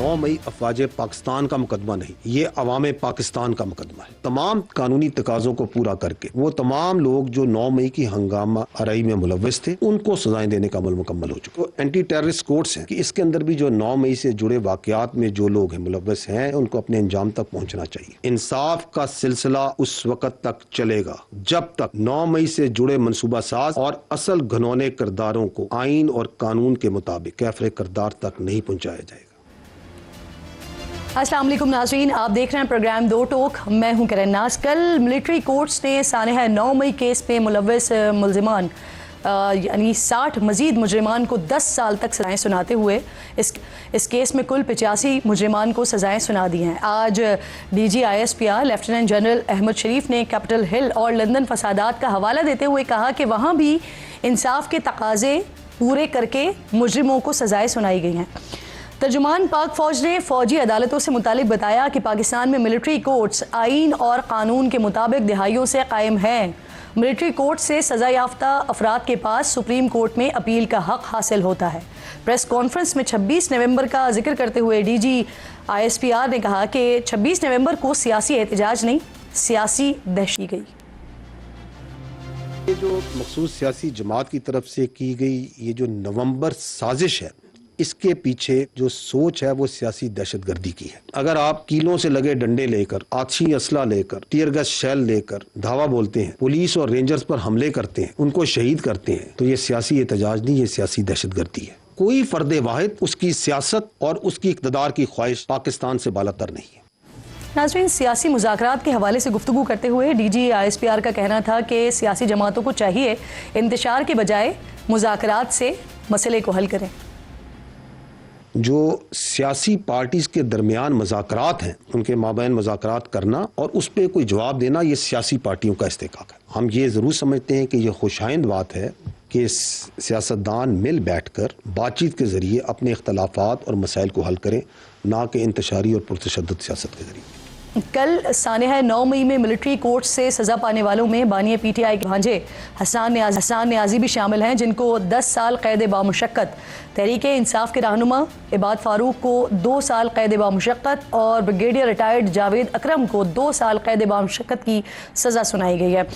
9 मई अफवाज पाकिस्तान का मुकदमा नहीं, ये अवाम पाकिस्तान का मुकदमा है। तमाम कानूनी तकाजों को पूरा करके वो तमाम लोग जो 9 मई की हंगामा आराई में मुलव्वस थे उनको सजाएं देने का अमल मुकम्मल हो चुका है। एंटी टेररिस्ट कोर्ट्स हैं कि इसके अंदर भी जो 9 मई से जुड़े वाकयात में जो लोग हैं मुलव्वस हैं उनको अपने अंजाम तक पहुंचना चाहिए। इंसाफ का सिलसिला उस वक्त तक चलेगा जब तक 9 मई से जुड़े मनसूबा साज और असल घनौने किरदारों को आइन और कानून के मुताबिक कैफरे किरदार तक नहीं पहुंचाया जाएगा। अस्सलाम वालेकुम नाज़रीन, आप देख रहे हैं प्रोग्राम दो टोक। मैं हूं करण नाज। कल मिलिट्री कोर्ट्स ने सानहा 9 मई केस में मुलव्वस मुल्जिमान यानी 60 मजीद मुजरिमान को 10 साल तक सजाएं सुनाते हुए इस केस में कुल 85 मुजरिमान को सजाएं सुना दी हैं। आज DG ISPR lieutenant general Ahmed Sharif ने कैपिटल हिल और लंदन फसादात का हवाला देते हुए कहा कि वहाँ भी इंसाफ के तकाजे पूरे करके मुजरिमों को सजाएं सुनाई गई हैं। तर्जुमान पाक फौज ने फौजी अदालतों से मुतालिक बताया कि पाकिस्तान में मिलिट्री कोर्ट्स आइन और कानून के मुताबिक दिहाइयों से कायम हैं। मिलिट्री कोर्ट से सज़ा याफ्ता अफराद के पास सुप्रीम कोर्ट में अपील का हक हासिल होता है। प्रेस कॉन्फ्रेंस में 26 नवंबर का जिक्र करते हुए DG ISPR ने कहा कि 26 नवंबर को सियासी एहतजाज नहीं, सियासी दहशत की गई। ये जो मखसूस सियासी जमात की तरफ से की गई ये जो नवंबर साजिश है, इसके पीछे जो सोच है वो सियासी दहशतगर्दी की है। अगर आप कीलों से लगे डंडे लेकर, आछी असला लेकर, टीयर गैस शेल लेकर धावा बोलते हैं, पुलिस और रेंजर्स पर हमले करते हैं, उनको शहीद करते हैं, तो ये सियासी एहतजाज नहीं, ये सियासी दहशतगर्दी है। कोई फर्द वाहिद उसकी सियासत और उसकी इक़्तिदार की ख्वाहिश पाकिस्तान से बालातर नहीं है। नाज़रीन, सियासी मुज़ाकरात के हवाले से गुफ्तगू करते हुए DG ISPR का कहना था कि सियासी जमातों को चाहिए इंतशार के बजाय मुज़ाकरात से मसले को हल करें। जो सियासी पार्टीज के दरमियान मुज़ाकरात हैं उनके माबैन मुज़ाकरात करना और उस पर कोई जवाब देना ये सियासी पार्टियों का इस्तेकाक है। हम ये ज़रूर समझते हैं कि ये खुशाइंद बात है कि सियासतदान मिल बैठकर बातचीत के ज़रिए अपने इख्तलाफात और मसाइल को हल करें, ना कि इंतशारी और पुरतशद्दुद सियासत के ज़रिए। कल सानहा 9 मई में मिलिट्री कोर्ट से सज़ा पाने वालों में बानी PTI के भांजे हसन न्याजी भी शामिल हैं, जिनको 10 साल कैद बामुशक्कत, तहरीक इंसाफ के रहनुमा इबाद फारूक को 2 साल कैद बामुशक्कत और ब्रिगेडियर रिटायर्ड जावेद अकरम को 2 साल कैद बामुशक्कत की सज़ा सुनाई गई है।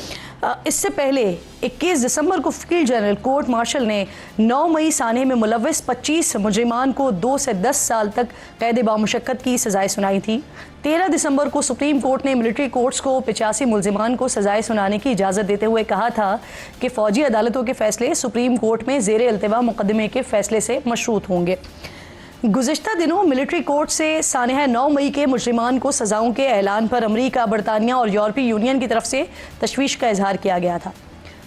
इससे पहले 21 दिसंबर को फील्ड जनरल कोर्ट मार्शल ने 9 मई सानहे में मुलव्वस 25 मुजरिमान को 2 से 10 साल तक कैद बामुशक्कत की सज़ाएं सुनाई थी। 13 दिसंबर को सुप्रीम कोर्ट ने मिलिट्री कोर्ट्स को 85 मुलजिमान को सजाएं सुनाने की इजाज़त देते हुए कहा था कि फ़ौजी अदालतों के फैसले सुप्रीम कोर्ट में ज़ेर अल्तवा मुकदमे के फैसले से मशरूत होंगे। गुज़िश्ता दिनों मिलिट्री कोर्ट से सानहा 9 मई के मुजरिमान को सज़ाओं के ऐलान पर अमरीका, बरतानिया और यूरोपीय यूनियन की तरफ से तशवीश का इजहार किया गया था।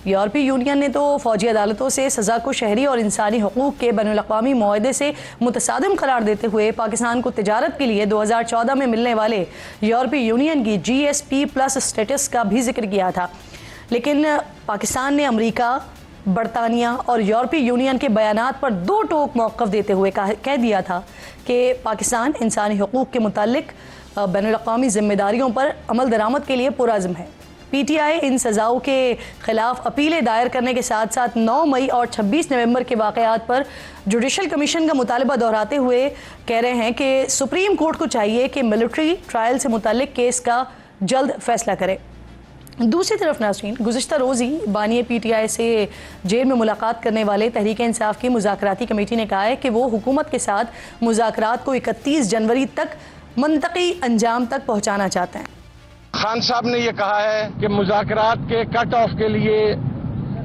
यूरोपीय यूनियन ने तो फ़ौजी अदालतों से सज़ा को शहरी और इंसानी हकूक़ के बैनुल-अक़वामी मुआहदे से मुतसादिम करार देते हुए पाकिस्तान को तिजारत के लिए 2014 में मिलने वाले यूरोपीय यूनियन की GSP+ स्टेटस का भी जिक्र किया था। लेकिन पाकिस्तान ने अमरीका, बरतानिया और यूरोपीय यूनियन के बयानात पर दो टोक मौक़िफ़ देते हुए कह दिया था कि पाकिस्तान इंसानी हकूक़ के मुतालिक बैनुल-अक़वामी ज़िम्मेदारियों पर अमल दरामद के लिए पुरअज़्म है। PTI इन सज़ाओं के ख़िलाफ़ अपीलें दायर करने के साथ साथ 9 मई और 26 नवंबर के वाक़यात पर जुडिशल कमीशन का मुतालबा दोहराते हुए कह रहे हैं कि सुप्रीम कोर्ट को चाहिए कि मिलिट्री ट्रायल से मुतालिक केस का जल्द फैसला करे। दूसरी तरफ नाज़रीन, गुज़िश्ता रोज़ ही बानी PTI से जेल में मुलाकात करने वाले तहरीक इंसाफ की मुज़ाकराती कमेटी ने कहा है कि वो हुकूमत के साथ मुज़ाकरात को 31 जनवरी तक मंतकी अंजाम तक पहुँचाना चाहते हैं। खान साहब ने यह कहा है कि मुज़ाकरात के कट ऑफ के लिए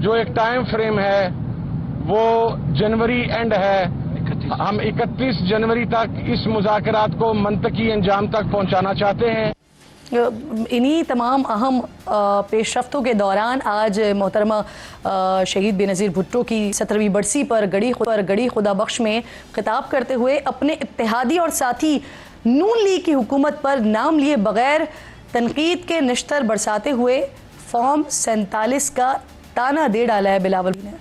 जो एक टाइम फ्रेम है वो जनवरी एंड है। हम 31 जनवरी तक इस मुज़ाकरात को मंतकी अंजाम तक पहुंचाना चाहते हैं। इन्हीं तमाम अहम पेशरफ्तों के दौरान आज मोहतरमा शहीद बेनज़ीर भुट्टो की 17वीं बरसी पर गड़ी खुदा बख्श में खिताब करते हुए अपने इत्तेहादी और साथी नून लीग की हुकूमत पर नाम लिए बगैर तनकीद के निश्तर बरसाते हुए फॉर्म 47 का ताना दे डाला है बिलावल ने।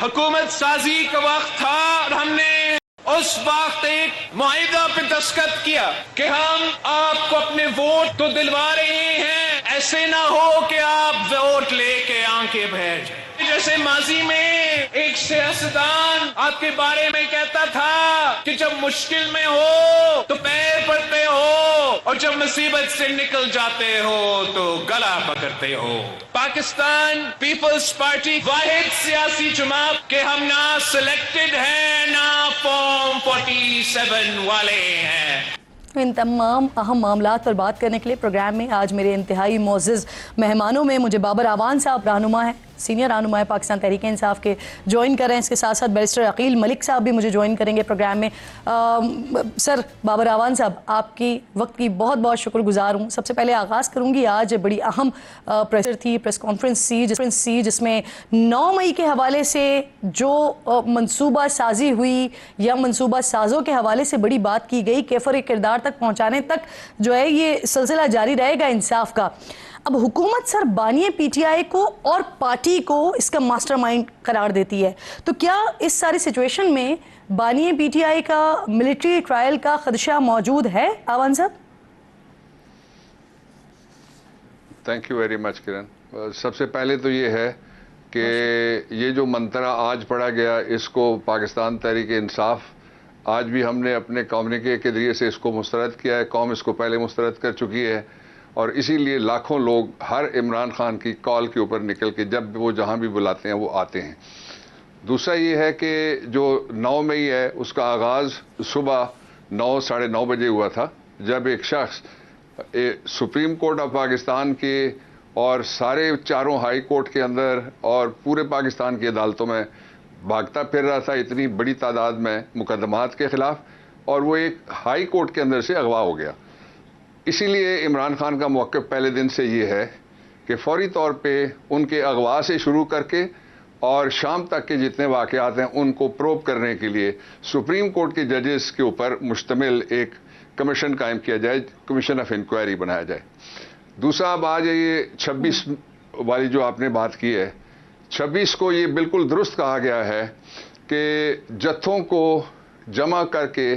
हुकूमत साजी का वक्त था और हमने उस वक्त एक मुआहिदा पे दस्तखत किया कि हम आपको अपने वोट तो दिलवा रहे हैं, ऐसे ना हो कि आप वोट लेके आंखें भर जाए। जैसे माजी में एक सियासतदान आपके बारे में कहता था कि जब मुश्किल में हो तो पैर पड़ते हो और जब मुसीबत से निकल जाते हो तो गला पकड़ते हो। पाकिस्तान पीपल्स पार्टी वाहिद सियासी जमात के हम ना सिलेक्टेड हैं ना फॉर्म 47 वाले हैं। इन तमाम अहम मामलात पर बात करने के लिए प्रोग्राम में आज मेरे इंतहाई मोअज़्ज़ज़ मेहमानों में मुझे बाबर आवान साहब रहनुमा है, सीनियर रहनुमा है पाकिस्तान तहरीक इंसाफ के, ज्वाइन कर रहे हैं। इसके साथ साथ बैरिस्टर अकील मलिक साहब भी मुझे ज्वाइन करेंगे प्रोग्राम में। सर बाबर आवान साहब, आपकी वक्त की बहुत बहुत शुक्रगुजार हूँ। सबसे पहले आगाज़ करूँगी, आज बड़ी अहम प्रेस कॉन्फ्रेंस थी जिसमें 9 मई के हवाले से जो मनसूबा साजी हुई या मनसूबा साजों के हवाले से बड़ी बात की गई, कैफर किरदार तक पहुँचाने तक जो है ये सिलसिला जारी रहेगा इंसाफ का। अब हुकूमत सर बानिए पीटीआई को और पार्टी को इसका मास्टरमाइंड करार देती है, तो क्या इस सारी सिचुएशन में बानिए पीटीआई का मिलिट्री ट्रायल का खदशा मौजूद है? आवान साहब। थैंक यू वेरी मच किरण। सबसे पहले तो ये है कि ये जो मंतरा आज पढ़ा गया, इसको पाकिस्तान तहरीक इंसाफ आज भी हमने अपने कम्युनिके के जरिए से इसको मुस्तरद किया है। कौम इसको पहले मुस्तरद कर चुकी है और इसीलिए लाखों लोग हर इमरान खान की कॉल के ऊपर निकल के जब वो जहां भी बुलाते हैं वो आते हैं। दूसरा ये है कि जो 9 मई है उसका आगाज़ सुबह 9 साढ़े 9 बजे हुआ था, जब एक शख्स सुप्रीम कोर्ट ऑफ पाकिस्तान के और सारे चारों हाई कोर्ट के अंदर और पूरे पाकिस्तान की अदालतों में भागता फिर रहा था इतनी बड़ी तादाद में मुकदमात के ख़िलाफ़, और वो एक हाई कोर्ट के अंदर से अगवा हो गया। इसीलिए इमरान खान का मौक़िफ़ पहले दिन से ये है कि फौरी तौर पे उनके अगवा से शुरू करके और शाम तक के जितने वाक़यात हैं उनको प्रोब करने के लिए सुप्रीम कोर्ट के जजेस के ऊपर मुश्तमिल एक कमीशन कायम किया जाए, कमीशन ऑफ इंक्वायरी बनाया जाए। दूसरा अब आज ये 26 वाली जो आपने बात की है, 26 को ये बिल्कुल दुरुस्त कहा गया है कि जत्थों को जमा करके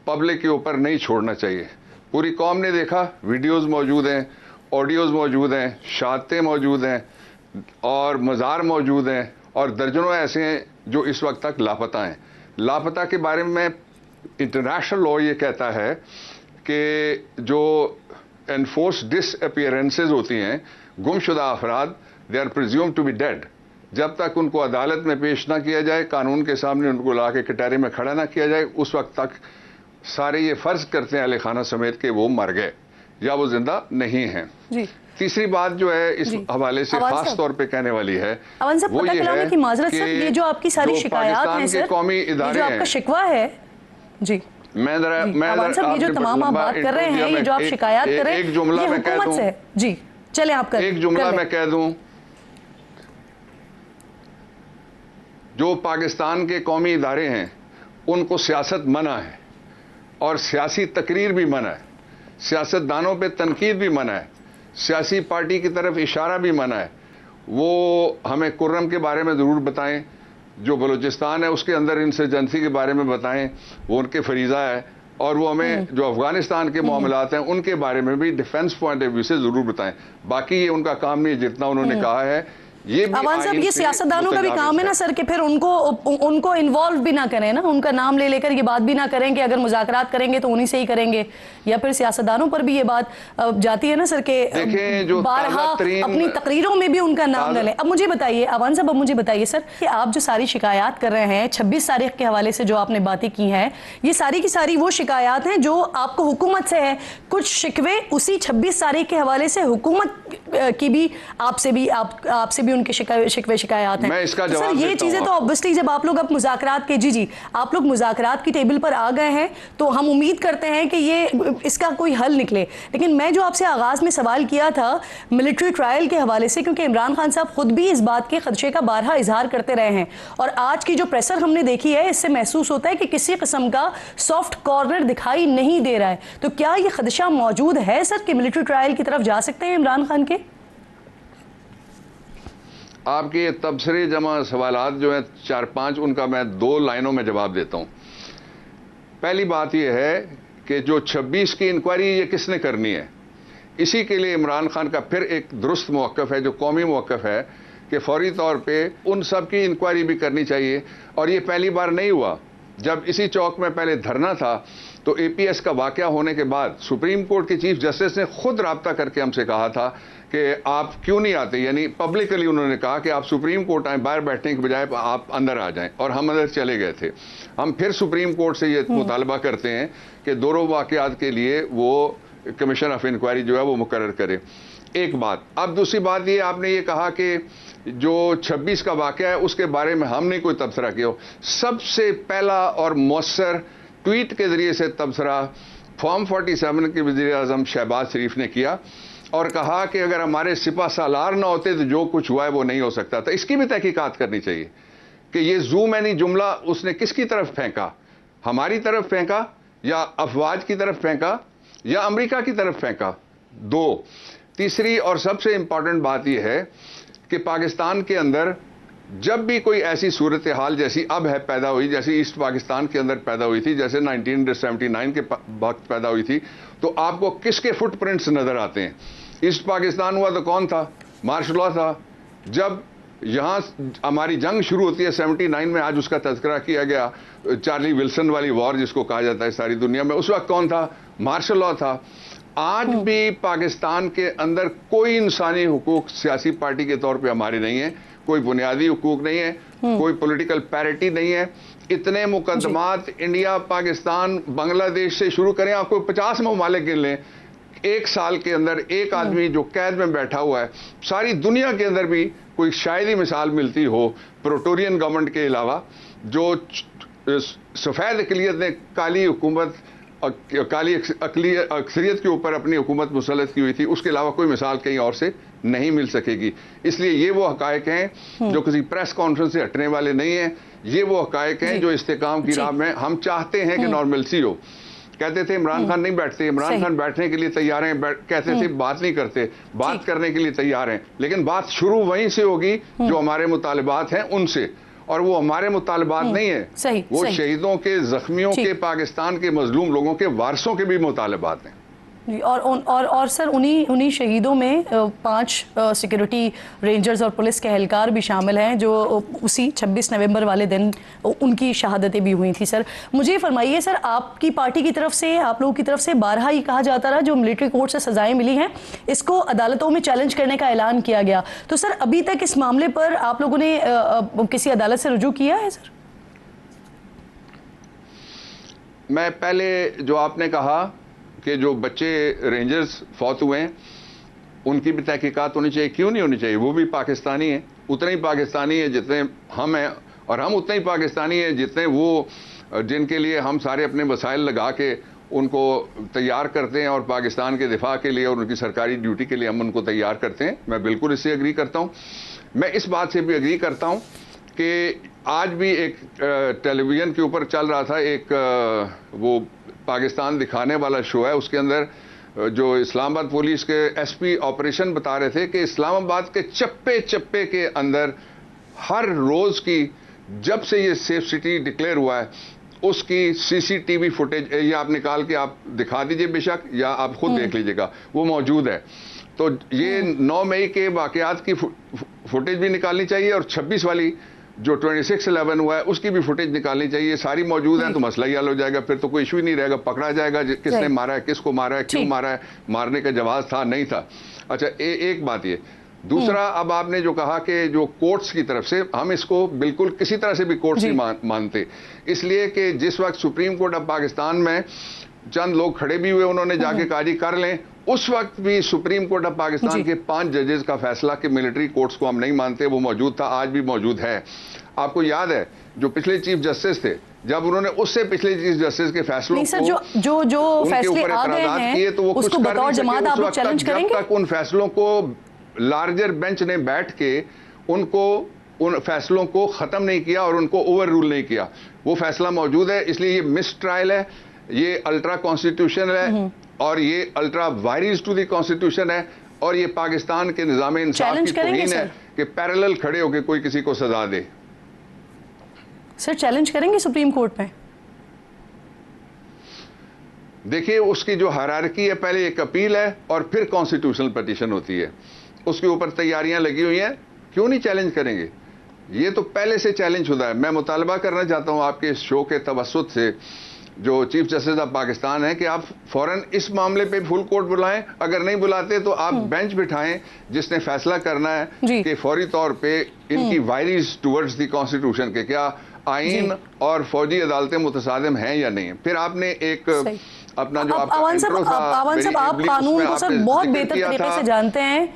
पब्लिक के ऊपर नहीं छोड़ना चाहिए। पूरी कौम ने देखा, वीडियोस मौजूद हैं, ऑडियोज़ मौजूद हैं, शहादतें मौजूद हैं और मज़ार मौजूद हैं और दर्जनों ऐसे हैं जो इस वक्त तक लापता हैं। लापता के बारे में इंटरनेशनल लॉ ये कहता है कि जो एनफोर्स डिसअपीयरेंसेस होती हैं, गुमशुदा अफराद, they are presumed to be dead. जब तक उनको अदालत में पेश ना किया जाए, कानून के सामने उनको ला के कटहरे में खड़ा ना किया जाए, उस वक्त तक सारे ये फर्ज करते हैं अली खाना समेत के वो मर गए या वो जिंदा नहीं हैं। तीसरी बात जो है इस हवाले से खास तौर पे कहने वाली है वो ये है कि ये जो आपकी सारी शिकायत हैं सर, कौमी इदारे जो आपका शिकवा है जी, मैं ये जो तमाम आप बात कर रहे हैं, ये जो आप शिकायत कर रहे हैं, एक जुमला मैं कह दूं जी, चले आप कर एक जुमला मैं कह दूं, जो पाकिस्तान के कौमी इदारे हैं उनको सियासत मना है और सियासी तकरीर भी मना है, सियासतदानों पे तनकीद भी मना है, सियासी पार्टी की तरफ इशारा भी मना है। वो हमें कुर्रम के बारे में ज़रूर बताएं, जो बलूचिस्तान है उसके अंदर इंसर्जेंसी के बारे में बताएं, वो उनके फरीज़ा है, और वो हमें जो अफगानिस्तान के मामलात हैं उनके बारे में भी डिफेंस पॉइंट ऑफ व्यू से ज़रूर बताएं। बाकी ये उनका काम नहीं, जितना उन्होंने कहा है ये अवान साहब, ये सियासतदानों का भी काम है ना सर कि फिर उनको इन्वॉल्व भी ना करें ना, उनका नाम ले लेकर ये बात भी ना करें कि अगर मुज़ाकरात करेंगे तो उन्हीं से ही करेंगे, या फिर सियासतदानों पर भी ये बात जाती है ना सर के बारहा अपनी तकरीरों में भी उनका नाम न लें। अब मुझे बताइए अवान साहब, अब मुझे बताइए सर कि आप जो सारी शिकायत कर रहे हैं 26 तारीख के हवाले से जो आपने बातें की हैं, ये सारी की सारी वो शिकायत हैं जो आपको हुकूमत से है, कुछ शिकवे उसी 26 तारीख के हवाले से हुकूमत की भी आपसे भी उनके शिकवे शिकायत हैं। मैं इसका तो सर ये चीजें तो ऑब्वियसली जब आप लोग अब मुज़ाकरात के जी आप लोग मुज़ाकरात की टेबल पर आ गए हैं तो हम उम्मीद करते हैं कि ये इसका कोई हल निकले। लेकिन मैं जो आपसे आगाज में सवाल किया था मिलिट्री ट्रायल के हवाले से, क्योंकि इमरान खान साहब खुद भी इस बात के खदशे का बारहा इजहार करते रहे हैं और आज की जो प्रेशर हमने देखी है इससे महसूस होता है कि किसी किस्म का सॉफ्ट कॉर्नर दिखाई नहीं दे रहा है। तो क्या ये खदशा मौजूद है सर कि मिलिट्री ट्रायल की तरफ जा सकते हैं इमरान खान के? आपके तबसरे जमा सवालात जो हैं 4-5, उनका मैं 2 लाइनों में जवाब देता हूं। पहली बात यह है कि जो 26 की इंक्वायरी ये किसने करनी है, इसी के लिए इमरान खान का फिर एक दुरुस्त मौक़िफ़ है जो कौमी मौक़िफ़ है कि फौरी तौर पे उन सब की इंक्वायरी भी करनी चाहिए। और ये पहली बार नहीं हुआ। जब इसी चौक में पहले धरना था तो एपीएस का वाकया होने के बाद सुप्रीम कोर्ट के चीफ जस्टिस ने खुद राब्ता करके हमसे कहा था कि आप क्यों नहीं आते, यानी पब्लिकली उन्होंने कहा कि आप सुप्रीम कोर्ट आए, बाहर बैठने के बजाय आप अंदर आ जाएं। और हम अंदर चले गए थे। हम फिर सुप्रीम कोर्ट से ये मुतालबा करते हैं कि दोनों वाकयात के लिए वो कमीशन ऑफ इंक्वायरी जो है वो मुकर्रर करे। एक बात। अब दूसरी बात ये, आपने ये कहा कि जो 26 का वाकया है उसके बारे में हमने कोई तबसरा किया हो। सबसे पहला और मौसर ट्वीट के जरिए से तबसरा फॉर्म 47 के वज़ीर-ए-आज़म शहबाज शरीफ ने किया और कहा कि अगर हमारे सिपा सालार ना होते तो जो कुछ हुआ है वो नहीं हो सकता था। इसकी भी तहकीकात करनी चाहिए कि ये जू मैनी जुमला उसने किसकी तरफ फेंका, हमारी तरफ फेंका या अफवाज की तरफ फेंका या अमेरिका की तरफ फेंका। दो, तीसरी और सबसे इंपॉर्टेंट बात यह है कि पाकिस्तान के अंदर जब भी कोई ऐसी सूरत हाल जैसी अब है पैदा हुई, जैसे ईस्ट पाकिस्तान के अंदर पैदा हुई थी, जैसे 1979 के वक्त पैदा हुई थी, तो आपको किसके फुटप्रिंट्स नजर आते हैं। ईस्ट पाकिस्तान हुआ तो कौन था? मार्शल लॉ था। जब यहाँ हमारी जंग शुरू होती है 79 में, आज उसका तज़किरा किया गया, चार्ली विल्सन वाली वॉर जिसको कहा जाता है सारी दुनिया में, उस वक्त कौन था? मार्शल लॉ था। आज भी पाकिस्तान के अंदर कोई इंसानी हुकूक सियासी पार्टी के तौर पे हमारे नहीं है, कोई बुनियादी हुकूक नहीं है, कोई पॉलिटिकल पैरिटी नहीं है। इतने मुकदमात इंडिया, पाकिस्तान, बांग्लादेश से शुरू करें, आपको 50 ममालिक गिन लें, एक साल के अंदर एक आदमी जो कैद में बैठा हुआ है। सारी दुनिया के अंदर भी कोई शायद ही मिसाल मिलती हो प्रोटोरियन गवर्नमेंट के अलावा, जो सफ़ेद अक़लियत ने काली हुकूमत, काली अक्सरियत के ऊपर अपनी हुकूमत मुसल्लत की हुई थी, उसके अलावा कोई मिसाल कहीं और से नहीं मिल सकेगी। इसलिए ये वो हकायक हैं जो किसी प्रेस कॉन्फ्रेंस से हटने वाले नहीं हैं। ये वो हकायक हैं जो इस्तेकाम की राह में हम चाहते हैं कि नॉर्मलसी हो। कहते थे इमरान खान नहीं बैठते, इमरान खान बैठने के लिए तैयार हैं, कहते थे बात नहीं करते, बात करने के लिए तैयार हैं, लेकिन बात शुरू वहीं से होगी जो हमारे मुतालबात हैं उनसे। और वो हमारे मुतालबात नहीं है, वो शहीदों के, जख्मियों के, पाकिस्तान के मजलूम लोगों के वारसों के भी मुतालबात हैं। और सर उन्हीं शहीदों में 5 सिक्योरिटी रेंजर्स और पुलिस के एहलकार भी शामिल हैं जो उसी 26 नवंबर वाले दिन उनकी शहादतें भी हुई थी। सर मुझे फरमाइए, सर आपकी पार्टी की तरफ से, आप लोगों की तरफ से बारहा ही कहा जाता रहा जो मिलिट्री कोर्ट से सजाएं मिली हैं इसको अदालतों में चैलेंज करने का ऐलान किया गया, तो सर अभी तक इस मामले पर आप लोगों ने किसी अदालत से रुजू किया है? सर मैं पहले जो आपने कहा कि जो बच्चे रेंजर्स फौत हुए हैं उनकी भी तहकीकात होनी चाहिए, क्यों नहीं होनी चाहिए? वो भी पाकिस्तानी हैं, उतने ही पाकिस्तानी हैं जितने हम हैं, और हम उतने ही पाकिस्तानी हैं जितने वो, जिनके लिए हम सारे अपने वसाइल लगा के उनको तैयार करते हैं और पाकिस्तान के दिफा के लिए और उनकी सरकारी ड्यूटी के लिए हम उनको तैयार करते हैं। मैं बिल्कुल इससे एग्री करता हूँ। मैं इस बात से भी एग्री करता हूँ कि आज भी एक टेलीविज़न के ऊपर चल रहा था एक वो पाकिस्तान दिखाने वाला शो है, उसके अंदर जो इस्लामाबाद पुलिस के एसपी ऑपरेशन बता रहे थे कि इस्लामाबाद के चप्पे चप्पे के अंदर हर रोज़ की, जब से ये सेफ सिटी डिक्लेयर हुआ है, उसकी सीसीटीवी फुटेज ये आप निकाल के आप दिखा दीजिए बेशक, या आप खुद देख लीजिएगा, वो मौजूद है। तो ये 9 मई के वाक़यात की फुटेज भी निकालनी चाहिए और 26 वाली जो 26/11 हुआ है उसकी भी फुटेज निकालनी चाहिए। सारी मौजूद है तो मसला ही हल हो जाएगा, फिर तो कोई इशू ही नहीं रहेगा, पकड़ा जाएगा किसने मारा है, किसको मारा है, क्यों मारा है, मारने का जवाब था नहीं था। अच्छा, एक बात ये। दूसरा, अब आपने जो कहा कि जो कोर्ट्स की तरफ से, हम इसको बिल्कुल किसी तरह से भी कोर्ट्स नहीं मानते, इसलिए कि जिस वक्त सुप्रीम कोर्ट ऑफ पाकिस्तान में चंद लोग खड़े भी हुए, उन्होंने जाके कहा जी कर लें, उस वक्त भी सुप्रीम कोर्ट ऑफ पाकिस्तान के 5 जजेस का फैसला कि मिलिट्री कोर्ट्स को हम नहीं मानते, वो मौजूद था, आज भी मौजूद है। आपको याद है जो पिछले चीफ जस्टिस थे, जब उन्होंने उससे पिछले चीफ जस्टिस के फैसलों नहीं, सर, जो फैसले आ गए हैं किए तो वो कुछ कर नहीं सके उस वक्त तक, जब तक उन फैसलों को लार्जर बेंच ने बैठ के उन फैसलों को खत्म नहीं किया और उनको ओवर रूल नहीं किया। वो फैसला मौजूद है, इसलिए ये मिस ट्रायल है, ये अल्ट्रा कॉन्स्टिट्यूशनल है और ये अल्ट्रा वायरिस टू द कॉन्स्टिट्यूशन है, और ये पाकिस्तान के निज़ाम इंसाफ की तौहीन है कि पैरेलल खड़े होकर कोई किसी को सजा दे। सर चैलेंज करेंगे सुप्रीम कोर्ट में? देखिए, उसकी जो हायरार्की है, पहले एक अपील है और फिर कॉन्स्टिट्यूशनल पिटीशन होती है, उसके ऊपर तैयारियां लगी हुई हैं। क्यों नहीं चैलेंज करेंगे? ये तो पहले से चैलेंज होता है। मैं मुतालबा करना चाहता हूं आपके इस शो के तवस्सुत से, जो चीफ जस्टिस ऑफ पाकिस्तान है, कि आप फौरन इस मामले पे फुल कोर्ट बुलाएं। अगर नहीं बुलाते तो आप बेंच बिठाएं जिसने फैसला करना है कि फौरी तौर पे इनकी वायरीज टुवर्ड्स द कॉन्स्टिट्यूशन के क्या आइन और फौजी अदालतें मुतसादिम हैं या नहीं। फिर आपने एक अपना जो आपका आवान साहब, आप कानून को सर बहुत बेहतर तरीके से जानते हैं,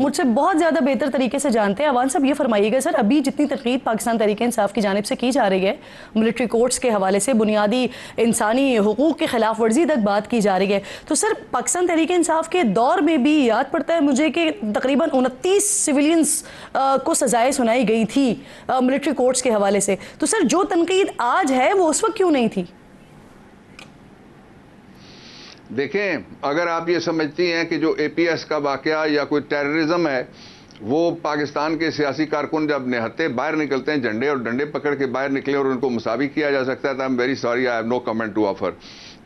मुझसे बहुत ज्यादा बेहतर तरीके से जानते हैं। अवान साहब ये फरमाइएगा सर, अभी जितनी तनकीद पाकिस्तान तहरीक इंसाफ की जानिब से की जा रही है मिलिट्री कोर्ट्स के हवाले से, बुनियादी इंसानी हुकूक के खिलाफ वर्जी तक बात की जा रही है, तो सर पाकिस्तान तहरीक इंसाफ के दौर में भी याद पड़ता है मुझे कि तकरीबन 29 सिविलियंस को सजाएं सुनाई गई थी मिलिट्री कोर्ट्स के हवाले से। तो सर जो तनकीद आज है वो उस वक्त क्यों नहीं थी? देखें, अगर आप ये समझती हैं कि जो एपीएस का वाकया या कोई टेररिज्म है, वो पाकिस्तान के सियासी कारकुन जब निहत्ते बाहर निकलते हैं, झंडे और डंडे पकड़ के बाहर निकले और उनको मुसावी किया जा सकता है, तो I am very sorry, I have no comment to offer.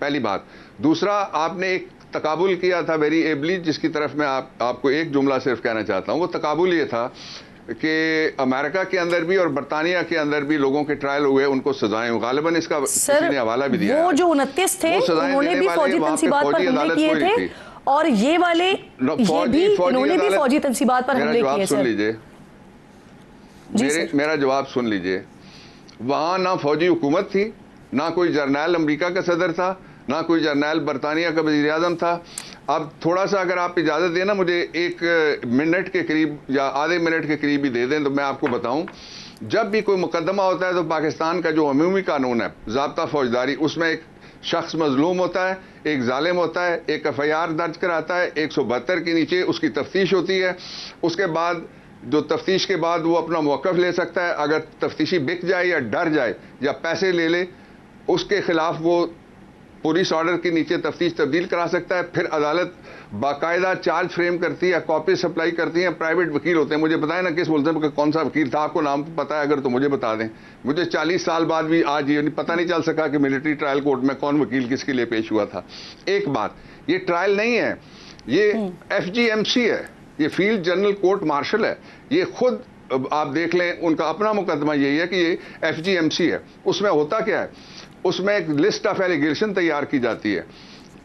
पहली बात। दूसरा, आपने एक तकाबुल किया था वेरी एबली, जिसकी तरफ मैं आपको एक जुमला सिर्फ कहना चाहता हूँ। वो तकाबुल ये था कि अमेरिका के अंदर भी और बरतानिया के अंदर भी लोगों के ट्रायल हुए, उनको सजाएं हुई। गालिबन इसका किसी ने हवाला भी दिया। वो जो 29 थे उन्होंने भी फौजी तंसीबात पर हमले किए थे, और ये वाले इन्होंने भी फौजी तंसीबात पर हमले किए। सुन लीजिए, मेरा जवाब सुन लीजिए। वहां ना फौजी हुकूमत थी, ना कोई जर्नैल अमेरिका का सदर था, ना कोई जर्नैल बरतानिया का वज़ीर आज़म था। अब थोड़ा सा अगर आप इजाज़त दें ना, मुझे 1 मिनट के करीब या आधे मिनट के करीब ही दे दें, तो मैं आपको बताऊं, जब भी कोई मुकदमा होता है तो पाकिस्तान का जो अमूमी कानून है ज़ाब्ता फौजदारी, उसमें एक शख्स मजलूम होता है, एक जालिम होता है, एक एफआईआर दर्ज कराता है, 172 के नीचे उसकी तफ्तीश होती है। उसके बाद जो तफ्तीश के बाद वो अपना मौक़िफ़ ले सकता है। अगर तफ्तीशी बिक जाए या डर जाए या पैसे ले ले, उसके खिलाफ वो पुलिस ऑर्डर के नीचे तफ्तीश तब्दील करा सकता है। फिर अदालत बाकायदा चार्ज फ्रेम करती है, कॉपी सप्लाई करती है, प्राइवेट वकील होते हैं। मुझे बताएं ना किस मुल्ज़िम का कौन सा वकील था, आपको नाम पता है अगर तो मुझे बता दें। मुझे 40 साल बाद भी आज ये पता नहीं चल सका कि मिलिट्री ट्रायल कोर्ट में कौन वकील किसके लिए पेश हुआ था। एक बात, ये ट्रायल नहीं है, ये FGMC है, ये फील्ड जनरल कोर्ट मार्शल है। ये खुद आप देख लें, उनका अपना मुकदमा यही है कि ये FGMC है। उसमें होता क्या है, उसमें एक लिस्ट ऑफ एलिगेशन तैयार की जाती है।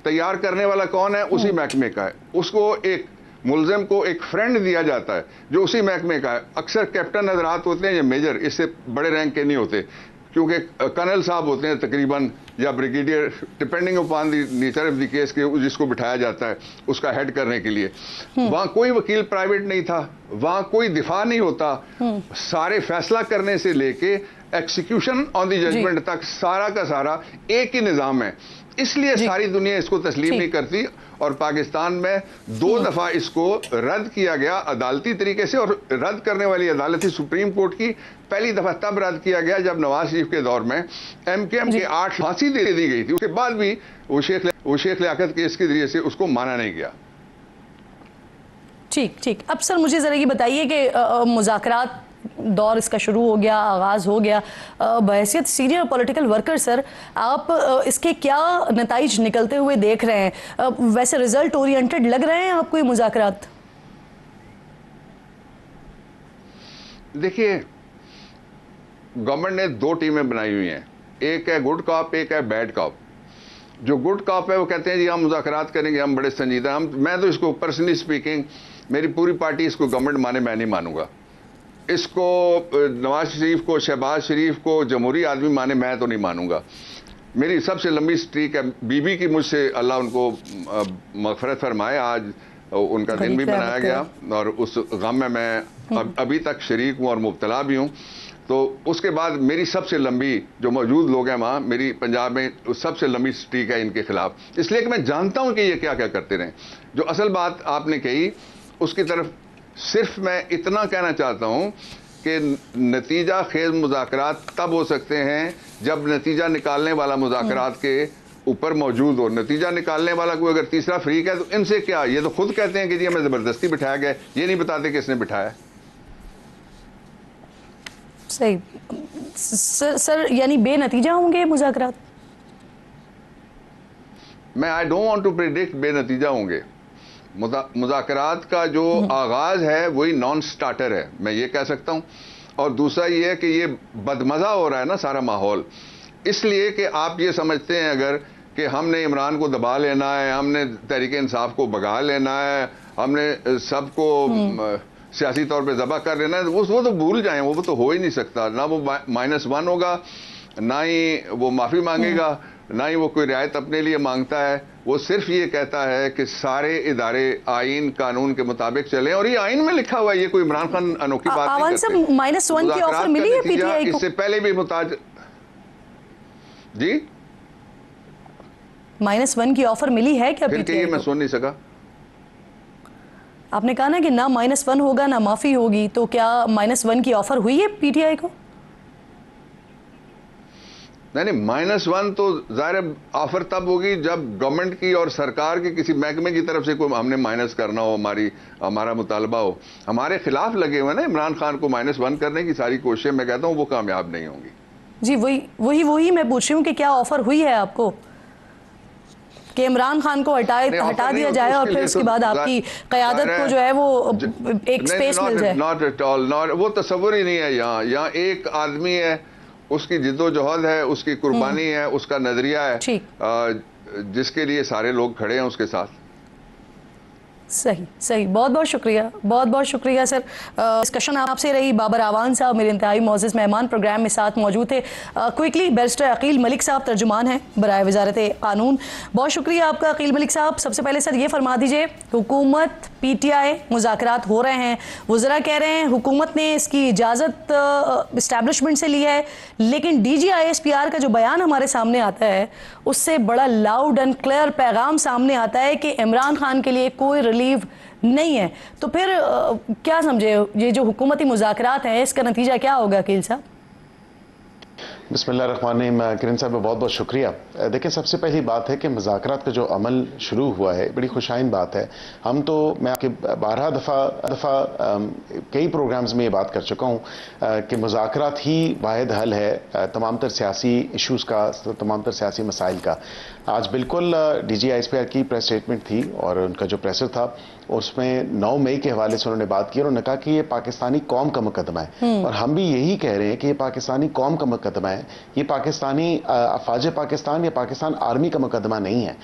तैयार करने वाला कौन है? उसी महकमे का है। उसको एक मुल्जिम को एक फ्रेंड दिया जाता है जो उसी महकमे का है। अक्सर कैप्टन हजरात होते हैं या मेजर, इससे बड़े रैंक के नहीं होते, क्योंकि कर्नल साहब होते हैं तकरीबन, या brigadier, depending upon the nature of the case के, जिसको बिठाया जाता है उसका हेड करने के लिए। वहां कोई वकील प्राइवेट नहीं था, वहां कोई दिफा नहीं होता। सारे फैसला करने से लेके एक्सिक्यूशन ऑन द जजमेंट तक सारा का सारा एक ही निज़ाम है। इसलिए सारी दुनिया इसको तस्लीम नहीं करती, और पाकिस्तान में 2 दफा इसको रद्द किया गया अदालती तरीके से। और रद्द करने वाली अदालत थी सुप्रीम कोर्ट की। पहली दफा तब रद्द किया गया जब नवाज शरीफ के दौर में MKM के 8 फांसी दे दी गई थी। उसके बाद भी वो शेख लियाकत केस के जरिए से उसको माना नहीं गया। ठीक। अब सर मुझे जरा ये बताइए कि मुज़ाकरात दौर इसका शुरू हो गया, आगाज़ हो गया। बहैसियत सीनियर पॉलिटिकल वर्कर सर, आप इसके क्या नताइज निकलते हुए देख रहे हैं? वैसे रिजल्ट ओरिएंटेड लग रहे हैं आपको ये मुज़ाकरात? देखिए, गवर्नमेंट ने 2 टीमें बनाई हुई हैं, एक है गुड कॉप, एक है बैड कॉप। जो गुड कॉप है वो कहते हैं जी हम मुज़ाकरात करेंगे, हम बड़े संजीदा, मैं तो इसको पर्सनली स्पीकिंग, मेरी पूरी पार्टी इसको गवर्नमेंट माने, मैं नहीं मानूंगा इसको। नवाज शरीफ को, शहबाज शरीफ को जमहूरी आदमी माने, मैं तो नहीं मानूंगा। मेरी सबसे लंबी स्ट्रीक है बीबी की, मुझसे अल्लाह उनको मग़फ़िरत फरमाए, आज उनका दिन भी मनाया गया, और उस गम में मैं अभी तक शरीक हूँ और मुब्तला भी हूँ। तो उसके बाद मेरी सबसे लंबी, जो मौजूद लोग हैं वहाँ, मेरी पंजाब में सबसे लंबी स्ट्रीक है इनके खिलाफ, इसलिए कि मैं जानता हूँ कि ये क्या क्या करते रहे। जो असल बात आपने कही उसकी तरफ सिर्फ मैं इतना कहना चाहता हूं कि नतीजा खेज मुज़ाकरात तब हो सकते हैं जब नतीजा निकालने वाला मुज़ाकरात के ऊपर मौजूद हो। नतीजा निकालने वाला कोई अगर तीसरा फ्रीक है तो इनसे क्या, ये तो खुद कहते हैं कि जी हमें ज़बरदस्ती बिठाया गया, ये नहीं बताते किसने बिठाया। सही सर, यानी बेनतीजा होंगे मुज़ाकरात? मैं I don't want to predict बेनतीजा होंगे। मुज़ाकरात का जो आगाज है वही नॉन स्टार्टर है, मैं ये कह सकता हूं। और दूसरा ये है कि ये बदमज़ा हो रहा है ना सारा माहौल, इसलिए कि आप ये समझते हैं अगर कि हमने इमरान को दबा लेना है, हमने तहरीक इंसाफ को भगा लेना है, हमने सबको सियासी तौर पे ज़बह कर लेना है, वो तो भूल जाएं, वो तो हो ही नहीं सकता। ना वो -1 होगा, ना ही वो माफ़ी मांगेगा, ना ही वो कोई रियायत अपने लिए मांगता है। वो सिर्फ ये कहता है कि सारे इदारे आइन कानून के मुताबिक चलें, और ये आइन में लिखा हुआ है, ये कोई इमरान खान अनोखी बात नहीं करते। -1 की ऑफर मिली है पीटीआई को? इससे पहले भी मुताज जी -1 की ऑफर मिली है क्या फिर पीटीआई मैं को? सुन नहीं सका। आपने कहा ना कि ना -1 होगा ना माफी होगी, तो क्या -1 की ऑफर हुई है पीटीआई को? नहीं, -1 तो जाहिर ऑफर तब होगी जब गवर्नमेंट की और सरकार के किसी महकमे की तरफ से कोई हमने माइनस करना हो, हमारा मुतालबा हो। हमारे खिलाफ लगे हुए ना इमरान खान को -1 करने की सारी कोशिशें, मैं कहता हूँ वो कामयाब नहीं होंगी। जी वही मैं पूछ रही हूँ कि क्या ऑफर हुई है आपको कि इमरान खान को हटा दिया जाए और फिर उसके बाद आपकी क़यादत को जो है वो एक स्पेस मिल जाए? नॉट एट ऑल, नॉट, वो तस्वुर ही नहीं है। यहाँ एक आदमी है, उसकी जिद्दोजहद है, उसकी कुर्बानी है, उसका नजरिया है, जिसके लिए सारे लोग खड़े हैं उसके साथ। सही, बहुत शुक्रिया सर। डिस्कशन आपसे रही। बाबर आवान साहब मेरे इंतहाई मोअज़्ज़ज़ मेहमान प्रोग्राम में साथ मौजूद थे। क्विकली बैरिस्टर अकील मलिक साहब तर्जुमान हैं बराए वज़ारत कानून। बहुत शुक्रिया आपका अकील मलिक साहब। सबसे पहले सर ये फरमा दीजिए, हुकूमत पीटीआई मुज़ाकरात हो रहे हैं, वज़रा कह रहे हैं हुकूमत ने इसकी इजाज़त इस्टेब्लिशमेंट से ली है, लेकिन DGISPR का जो बयान हमारे सामने आता है उससे बड़ा लाउड एंड क्लियर पैगाम सामने आता है कि इमरान खान के लिए कोई रिलीफ नहीं है। तो फिर क्या समझे, ये जो हुकूमती मुज़ाकरात हैं इसका नतीजा क्या होगा अकील साहब? बिस्मिल्लाहिर्रहमानिर्रहीम। किरण साहब बहुत बहुत शुक्रिया। देखिए, सबसे पहली बात है कि मुज़ाकरात का जो अमल शुरू हुआ है बड़ी खुशाइन बात है। हम तो मैं आपके 12 दफ़ा कई प्रोग्राम्स में ये बात कर चुका हूँ कि मुज़ाकरात ही वाहिद हल है तमाम तर सियासी इशूज़ का, तमाम तर सियासी मसाइल का। आज बिल्कुल DGISPR की प्रेस स्टेटमेंट थी और उनका जो प्रेसर था उसमें 9 मई के हवाले से उन्होंने बात की और उन्होंने कहा कि ये पाकिस्तानी कौम का मुकदमा है, और हम भी यही कह रहे हैं कि ये पाकिस्तानी कौम का मुकदमा है, ये पाकिस्तानी अफवाज पाकिस्तान या पाकिस्तान आर्मी का मुकदमा नहीं है।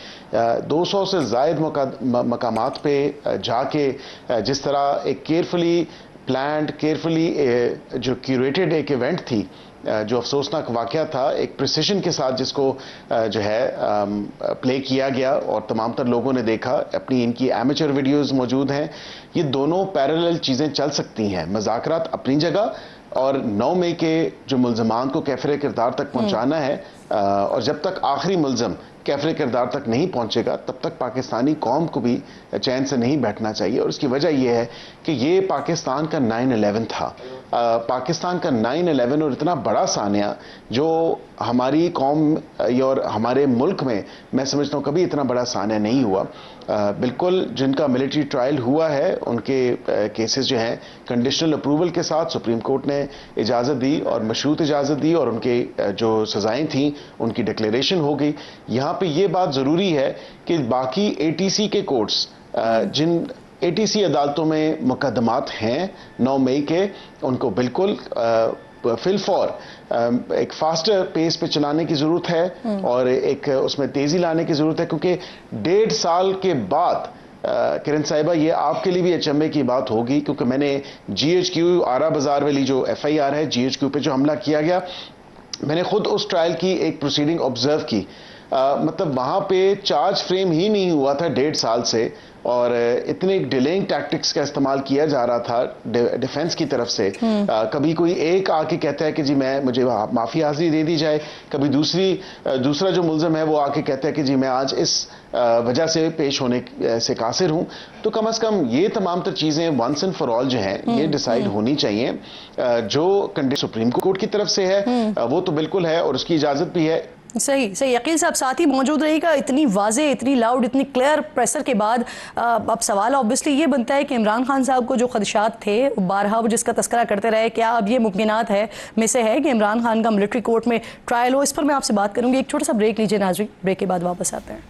200 से ज़ायद मकामात पे जाके जिस तरह एक केयरफुली प्लान्ड, केयरफुली जो क्यूरेटेड एक इवेंट थी, जो अफसोसनाक वाक़या था, एक प्रिसिशन के साथ जिसको जो है प्ले किया गया और तमाम तर लोगों ने देखा, अपनी इनकी एमेचर वीडियोस मौजूद हैं। ये दोनों पैरेलल चीज़ें चल सकती हैं। मुज़ाकरात अपनी जगह और 9 मई के जो मुल्ज़मान को कैफ़रे किरदार तक पहुंचाना है, और जब तक आखिरी मुल्ज़म कैफ़रे किरदार तक नहीं पहुंचेगा तब तक पाकिस्तानी कौम को भी चैन से नहीं बैठना चाहिए। और उसकी वजह यह है कि ये पाकिस्तान का 9/11 था, पाकिस्तान का 9/11, और इतना बड़ा सानिया जो हमारी कौम और हमारे मुल्क में मैं समझता हूँ कभी इतना बड़ा सानिया नहीं हुआ। बिल्कुल जिनका मिलिट्री ट्रायल हुआ है उनके केसेस जो हैं कंडीशनल अप्रूवल के साथ सुप्रीम कोर्ट ने इजाज़त दी और मशरूत इजाज़त दी, और उनके जो सज़ाएं थी उनकी डिक्लेरेशन हो गई। यहाँ पे ये बात ज़रूरी है कि बाकी ATC के कोर्ट्स, जिन ATC अदालतों में मुकदमात हैं 9 मई के, उनको बिल्कुल फिल फॉर एक फास्टर पेस पे चलाने की ज़रूरत है और एक उसमें तेज़ी लाने की ज़रूरत है, क्योंकि 1.5 साल के बाद किरण साहिबा ये आपके लिए भी अचंभे की बात होगी, क्योंकि मैंने GHQ आरा बाजार वाली जो FIR है, GHQ पे जो हमला किया गया, मैंने खुद उस ट्रायल की एक प्रोसीडिंग ऑब्जर्व की। मतलब वहाँ पे चार्ज फ्रेम ही नहीं हुआ था 1.5 साल से, और इतने डिलेइंग टैक्टिक्स का इस्तेमाल किया जा रहा था डिफेंस की तरफ से। कभी कोई एक आके कहता है कि जी मुझे माफ़ी हाजिरी दे दी जाए, कभी दूसरा जो मुल्ज़म है वो आके कहता है कि जी मैं आज इस वजह से पेश होने से कासिर हूँ। तो कम अज़ कम ये तमाम तर चीज़ें वंस एंड फॉर ऑल जो हैं ये डिसाइड होनी चाहिए। जो कंडीशन सुप्रीम कोर्ट की तरफ से है वो तो बिल्कुल है और उसकी इजाज़त भी है। सही अकील साहब साथ ही मौजूद रहेगा। इतनी वाज़े, इतनी लाउड, इतनी क्लियर प्रेशर के बाद अब सवाल ऑब्वियसली ये बनता है कि इमरान खान साहब को जो खदशात थे बारहा वो जिसका तस्करा करते रहे, क्या अब ये मुमकिनात है में से है कि इमरान खान का मिलिट्री कोर्ट में ट्रायल हो? इस पर मैं आपसे बात करूँगी। एक छोटा सा ब्रेक लीजिए नाज़रीन, ब्रेक के बाद वापस आते हैं।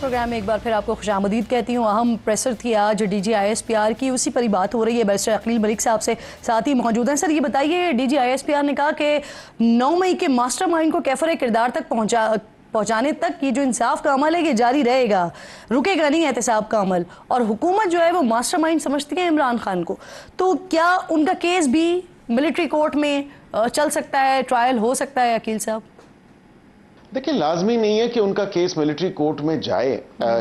प्रोग्राम में एक बार फिर आपको खुशामदीद कहती हूँ। अहम प्रेसर थी आज DG-ISPR की, उसी पर ही बात हो रही है। बैरिस्टर अकील मलिक साहब से साथ ही मौजूद हैं। सर ये बताइए, DG-ISPR ने कहा कि 9 मई के मास्टरमाइंड को कैफर किरदार तक पहुंचाने तक ये जो इंसाफ का अमल है ये जारी रहेगा, रुकेगा नहीं एहतसाब का अमल। और हुकूमत जो है वो मास्टरमाइंड समझती है इमरान खान को, तो क्या उनका केस भी मिलिट्री कोर्ट में चल सकता है, ट्रायल हो सकता है अकील साहब? देखिए, लाजमी नहीं है कि उनका केस मिलिट्री कोर्ट में जाए।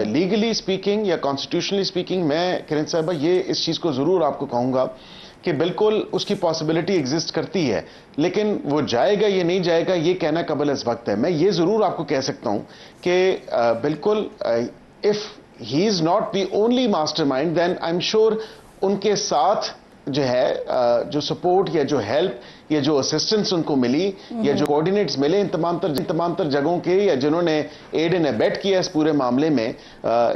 लीगली स्पीकिंग या कॉन्स्टिट्यूशनली स्पीकिंग, मैं किरण साहबा ये इस चीज़ को ज़रूर आपको कहूँगा कि बिल्कुल उसकी पॉसिबिलिटी एग्जिस्ट करती है, लेकिन वो जाएगा ये नहीं जाएगा ये कहना कबल इस वक्त है। मैं ये ज़रूर आपको कह सकता हूँ कि बिल्कुल if he is not the only mastermind, then I am sure उनके साथ जो है जो सपोर्ट या जो हेल्प या जो असिस्टेंस उनको मिली या जो कोऑर्डिनेट्स मिले इन तमाम तर जगहों के, या जिन्होंने एड एंड अबेट किया इस पूरे मामले में,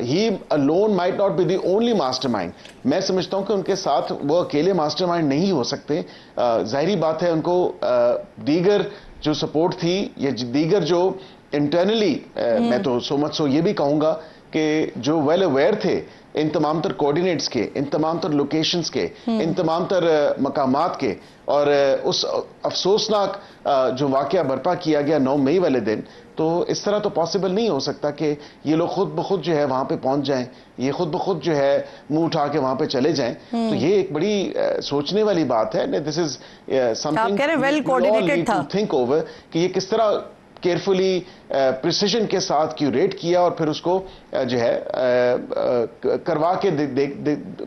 ही alone might not be the only mastermind. मैं समझता हूं कि उनके साथ वो अकेले मास्टरमाइंड नहीं हो सकते। जाहिर बात है उनको दीगर जो सपोर्ट थी या दीगर जो इंटरनली, मैं तो सो मच सो ये भी कहूंगा कि जो वेल अवेयर थे इन तमाम तर कोऑर्डिनेट्स के, इन तमाम तर लोकेशंस के, इन तमाम तर मकामात के, और उस अफसोसनाक जो वाकया बर्पा किया गया 9 मई वाले दिन, तो इस तरह तो पॉसिबल नहीं हो सकता कि ये लोग खुद ब खुद जो है वहां पे पहुंच जाएं, ये खुद ब खुद जो है मुंह उठा के वहां पे चले जाएं। तो ये एक बड़ी सोचने वाली बात है। This is something well coordinated था, थिंक ओवर कि ये किस तरह केयरफुली प्रिसिजन के साथ क्यूरेट किया और फिर उसको जो है करवा के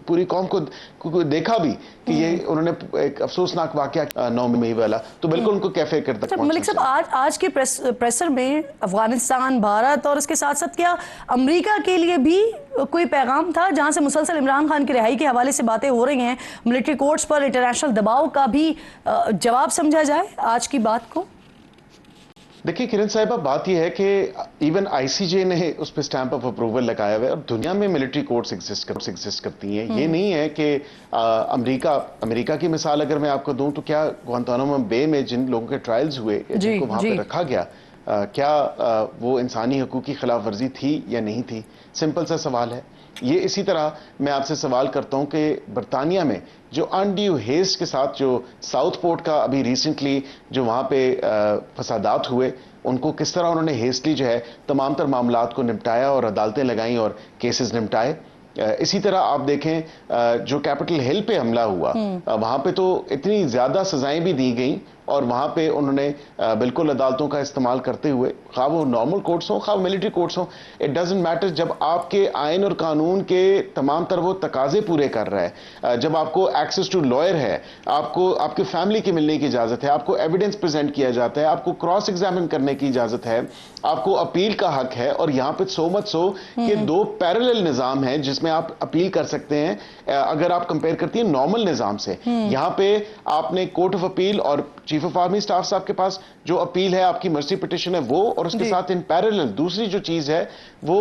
पूरी कौम को देखा भी कि ये उन्होंने एक अफसोसनाक वाकया 9 मई वाला, तो बिल्कुल उनको कैफे करता। अच्छा मलिक साहब, आज के प्रेसर में अफगानिस्तान, भारत और इसके साथ साथ क्या अमेरिका के लिए भी कोई पैगाम था, जहां से मुसलसल इमरान खान की रिहाई के हवाले से बातें हो रही हैं, मिलिट्री कोर्ट्स पर इंटरनेशनल दबाव का भी जवाब समझा जाए आज की बात को? देखिए किरण साहिबा, बात यह है कि इवन ICJ ने उस पर स्टैंप ऑफ अप्रूवल लगाया हुआ है, और दुनिया में मिलिट्री कोर्ट्स एग्जिस्ट करती हैं। ये नहीं है कि अमेरिका की मिसाल अगर मैं आपको दूं तो क्या ग्वांतानामो बे में जिन लोगों के ट्रायल्स हुए, जिनको वहां पे रखा गया, क्या वो इंसानी हकूक की खिलाफ वर्जी थी या नहीं थी? सिंपल सा सवाल है। ये इसी तरह मैं आपसे सवाल करता हूं कि बरतानिया में जो अनड्यू हेस्ट के साथ जो साउथ पोर्ट का अभी रिसेंटली जो वहां पे फसादात हुए, उनको किस तरह उन्होंने हेस्टली जो है तमाम तर मामलात को निपटाया और अदालतें लगाई और केसेस निपटाए। इसी तरह आप देखें जो कैपिटल हिल पे हमला हुआ, वहां पे तो इतनी ज्यादा सजाएं भी दी गई, और वहां पे उन्होंने बिल्कुल अदालतों का इस्तेमाल करते हुए, खा वो नॉर्मल कोर्ट्स हो खा मिलिट्री कोर्ट्स हो, इट डजंट मैटर, जब आपके आइन और कानून के तमाम तर वो तकाजे पूरे कर रहा है, जब आपको एक्सेस टू लॉयर है, आपको आपकी फैमिली की मिलने की इजाजत है, आपको एविडेंस प्रेजेंट किया जाता है, आपको क्रॉस एग्जामिन करने की इजाजत है, आपको अपील का हक है, और यहाँ पे सो मच सो कि 2 पैरेलल निजाम हैं जिसमें आप अपील कर सकते हैं। अगर आप कंपेयर करती हैं नॉर्मल निजाम से, यहाँ पे आपने कोर्ट ऑफ अपील और चीफ ऑफ आर्मी स्टाफ साहब के पास जो अपील है, आपकी मर्सी पिटिशन है वो, और उसके साथ इन पैरेलल दूसरी जो चीज है वो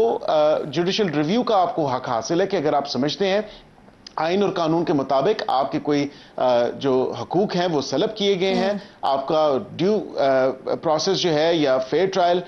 जुडिशियल रिव्यू का आपको हक हासिल है कि अगर आप समझते हैं आइन और कानून के मुताबिक आपके कोई जो हकूक हैं वो सलब किए गए हैं, आपका ड्यू प्रोसेस जो है या फेयर ट्रायल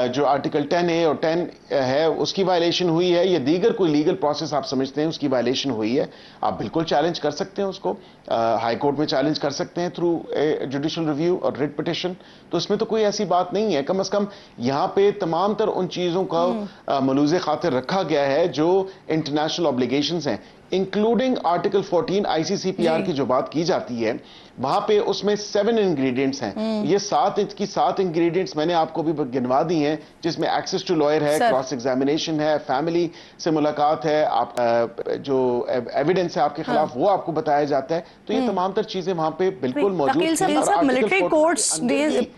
जो आर्टिकल 10A और 10 है उसकी वायलेशन हुई है, या दीगर कोई लीगल प्रोसेस आप समझते हैं उसकी वायलेशन हुई है, आप बिल्कुल चैलेंज कर सकते हैं उसको, हाई कोर्ट में चैलेंज कर सकते हैं थ्रू जुडिशियल रिव्यू और रिट पिटिशन। तो इसमें तो कोई ऐसी बात नहीं है। कम से कम यहाँ पे तमाम तर उन चीज़ों का मलूज़े खातिर रखा गया है जो इंटरनेशनल ऑब्लिगेशंस हैं, इंक्लूडिंग आर्टिकल 14 ICCPR की जो बात की जाती है, वहां पे उसमें 7 इंग्रेडिएंट्स हैं। ये 7 इंग्रेडिएंट्स मैंने आपको भी गिनवा दी हैं, जिसमें एक्सेस टू लॉयर है, क्रॉस एग्जामिनेशन है, फैमिली से मुलाकात है, आप जो एविडेंस है आपके खिलाफ वो आपको बताया जाता है। तो ये तमाम तर चीजें वहां पे बिल्कुल मौजूद हैं। मिलिट्री कोर्ट्स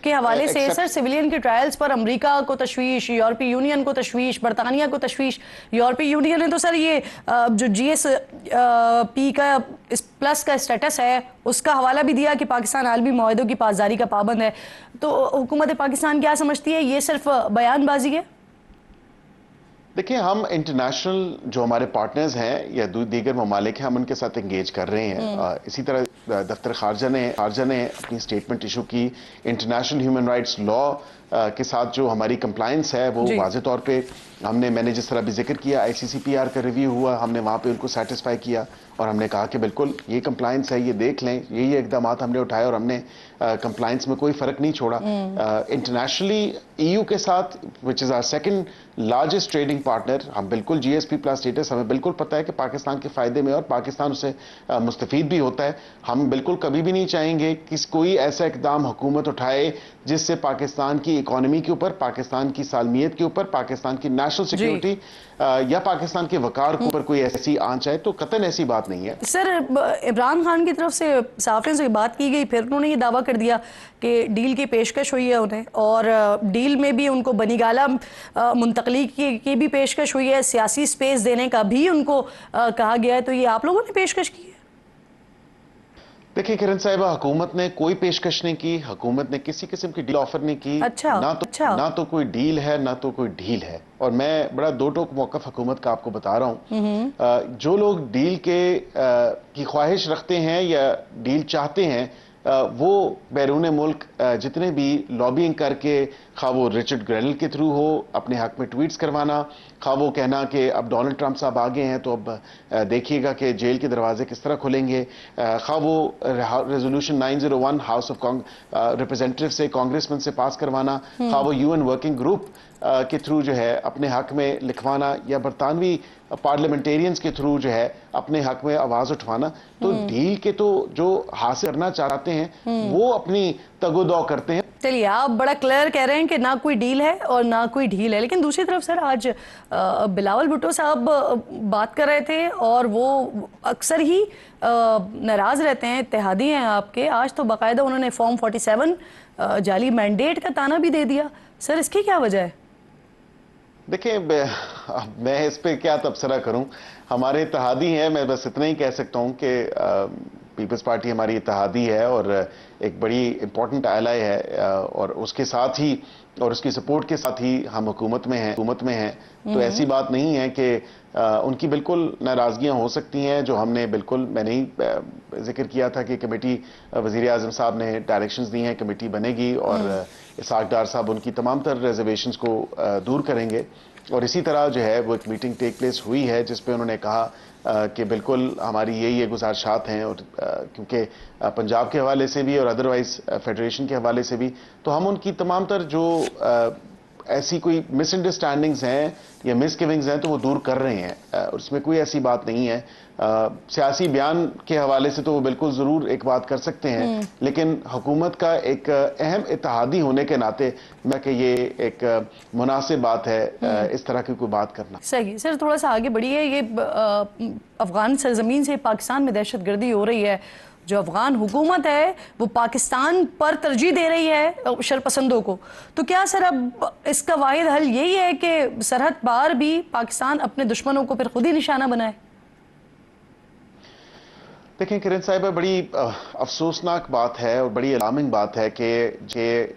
के हवाले से सर, सिविलियन के ट्रायल्स पर अमेरिका को तशवीश, यूरोपीय यूनियन को तशवीश, बरतानिया को तशवीश। यूरोपीय यूनियन ने तो सर ये जो GSP का इस प्लस का स्टेटस है उसका हवाला भी दिया कि पाकिस्तान आलमी मुआहदों की पासदारी का पाबंद है। तो हुकूमत पाकिस्तान क्या समझती है, ये सिर्फ बयानबाजी है? देखिए, हम इंटरनेशनल जो हमारे पार्टनर्स हैं या दीगर ममालिक हैं, हम उनके साथ एंगेज कर रहे हैं। इसी तरह दफ्तर खारजा ने अपनी स्टेटमेंट इशू की। इंटरनेशनल ह्यूमन राइट्स लॉ के साथ जो हमारी कंप्लायंस है वो वाज़े तौर पे मैंने जिस तरह भी जिक्र किया, ICCPR का रिव्यू हुआ, हमने वहाँ पे उनको सेटिस्फाई किया और हमने कहा कि बिल्कुल ये कंप्लायंस है, ये देख लें। यही इकदाम हमने उठाए और हमने कंप्लायंस में कोई फ़र्क नहीं छोड़ा। इंटरनेशनली EU के साथ, which is our second largest trading partner, हम बिल्कुल GSP+ स्टेटस, हमें बिल्कुल पता है कि पाकिस्तान के फ़ायदे में और पाकिस्तान उससे मुस्तफ़ीद भी होता है। हम बिल्कुल कभी भी नहीं चाहेंगे कि कोई ऐसा इकदाम हुकूमत उठाए जिससे पाकिस्तान की इकॉनमी के ऊपर, पाकिस्तान की सालमियत के ऊपर, पाकिस्तान की नेशनल सिक्योरिटी या पाकिस्तान के वकार के ऊपर कोई ऐसी आंच आए, तो कतई ऐसी बात नहीं है। सर, इमरान खान की तरफ से साफ़ियों से बात की गई, फिर उन्होंने ये दावा कर दिया कि डील की पेशकश हुई है उन्हें, और डील में भी उनको बनीगाला मुंतकली की भी पेशकश हुई है, सियासी स्पेस देने का भी उनको कहा गया है। तो ये आप लोगों ने पेशकश की है? देखिए किरण साहिबा, हुकूमत ने कोई पेशकश नहीं की, हुकूमत ने किसी किस्म की डील ऑफर नहीं की। ना तो कोई डील है, ना तो कोई ढील है। और मैं बड़ा दो टोक मौक़िफ़ हुकूमत का आपको बता रहा हूँ। जो लोग डील की ख्वाहिश रखते हैं या डील चाहते हैं, वो बैरून मुल्क जितने भी लॉबिंग करके, खा वो रिचर्ड ग्रेनल के थ्रू हो, अपने हक में ट्वीट्स करवाना, खा वो कहना कि अब डोनाल्ड ट्रंप साहब आ गए हैं तो अब देखिएगा कि जेल के दरवाजे किस तरह खुलेंगे, खा वो रेजोल्यूशन 901 हाउस ऑफ रिप्रेजेंटेटिव से, कांग्रेसमैन से पास करवाना, खा वो UN वर्किंग ग्रुप के थ्रू जो है अपने हक में लिखवाना, या बरतानवी पार्लियामेंटेरियंस के थ्रू जो है अपने हक में आवाज उठवाना। तो डील के तो जो हासिल करना चाहते हैं वो अपनी तगोदौ करते हैं। चलिए, आप बड़ा क्लियर कह रहे हैं कि ना कोई डील है और ना कोई ढील है, लेकिन दूसरी तरफ सर आज बिलावल भुट्टो साहब बात कर रहे थे और वो अक्सर ही नाराज रहते हैं, इत्तेहादी हैं आपके। आज तो बाकायदा उन्होंने फॉर्म 47 जाली मैंडेट का ताना भी दे दिया। सर, इसकी क्या वजह है? देखिए, मैं इस पे क्या तबसरा करूं, हमारे इत्तेहादी हैं। मैं बस इतना ही कह सकता हूं कि पीपल्स पार्टी हमारी इत्तेहादी है और एक बड़ी इंपॉर्टेंट एलाय है, और उसके साथ ही और उसकी सपोर्ट के साथ ही हम हुकूमत में हैं। तो ऐसी बात नहीं है कि उनकी बिल्कुल नाराज़गियां हो सकती हैं, जो हमने बिल्कुल, मैंने ही जिक्र किया था कि कमेटी, वज़ीर आज़म साहब ने डायरेक्शंस दी हैं, कमेटी बनेगी और इसाक डार साहब उनकी तमाम तर रिजर्वेशंस को दूर करेंगे। और इसी तरह जो है वो एक मीटिंग टेक प्लेस हुई है जिसपे उन्होंने कहा कि बिल्कुल हमारी ये गुजारिशात हैं, और क्योंकि पंजाब के हवाले से भी और अदरवाइज फेडरेशन के हवाले से भी, तो हम उनकी तमाम तर जो ऐसी कोई मिसअंडरस्टैंडिंग्स हैं या मिसगिविंग्स हैं तो वो दूर कर रहे हैं। उसमें कोई ऐसी बात नहीं है। सियासी बयान के हवाले से तो वो बिल्कुल ज़रूर एक बात कर सकते हैं, लेकिन हुकूमत का एक अहम इत्तेहादी होने के नाते मैं कि ये एक मुनासिब बात है इस तरह की कोई बात करना। सही। सर, थोड़ा सा आगे बढ़िए। ये अफगान सरजमीन से पाकिस्तान में दहशतगर्दी हो रही है, जो अफगान हुकूमत है वो पाकिस्तान पर तरजीह दे रही है शरपसंदों को, तो क्या सर अब इसका वाहिद हल यही है कि सरहद पार भी पाकिस्तान अपने दुश्मनों को फिर खुद ही निशाना बनाए? देखें किरण साहिबा, बड़ी अफसोसनाक बात है और बड़ी अलार्मिंग बात है कि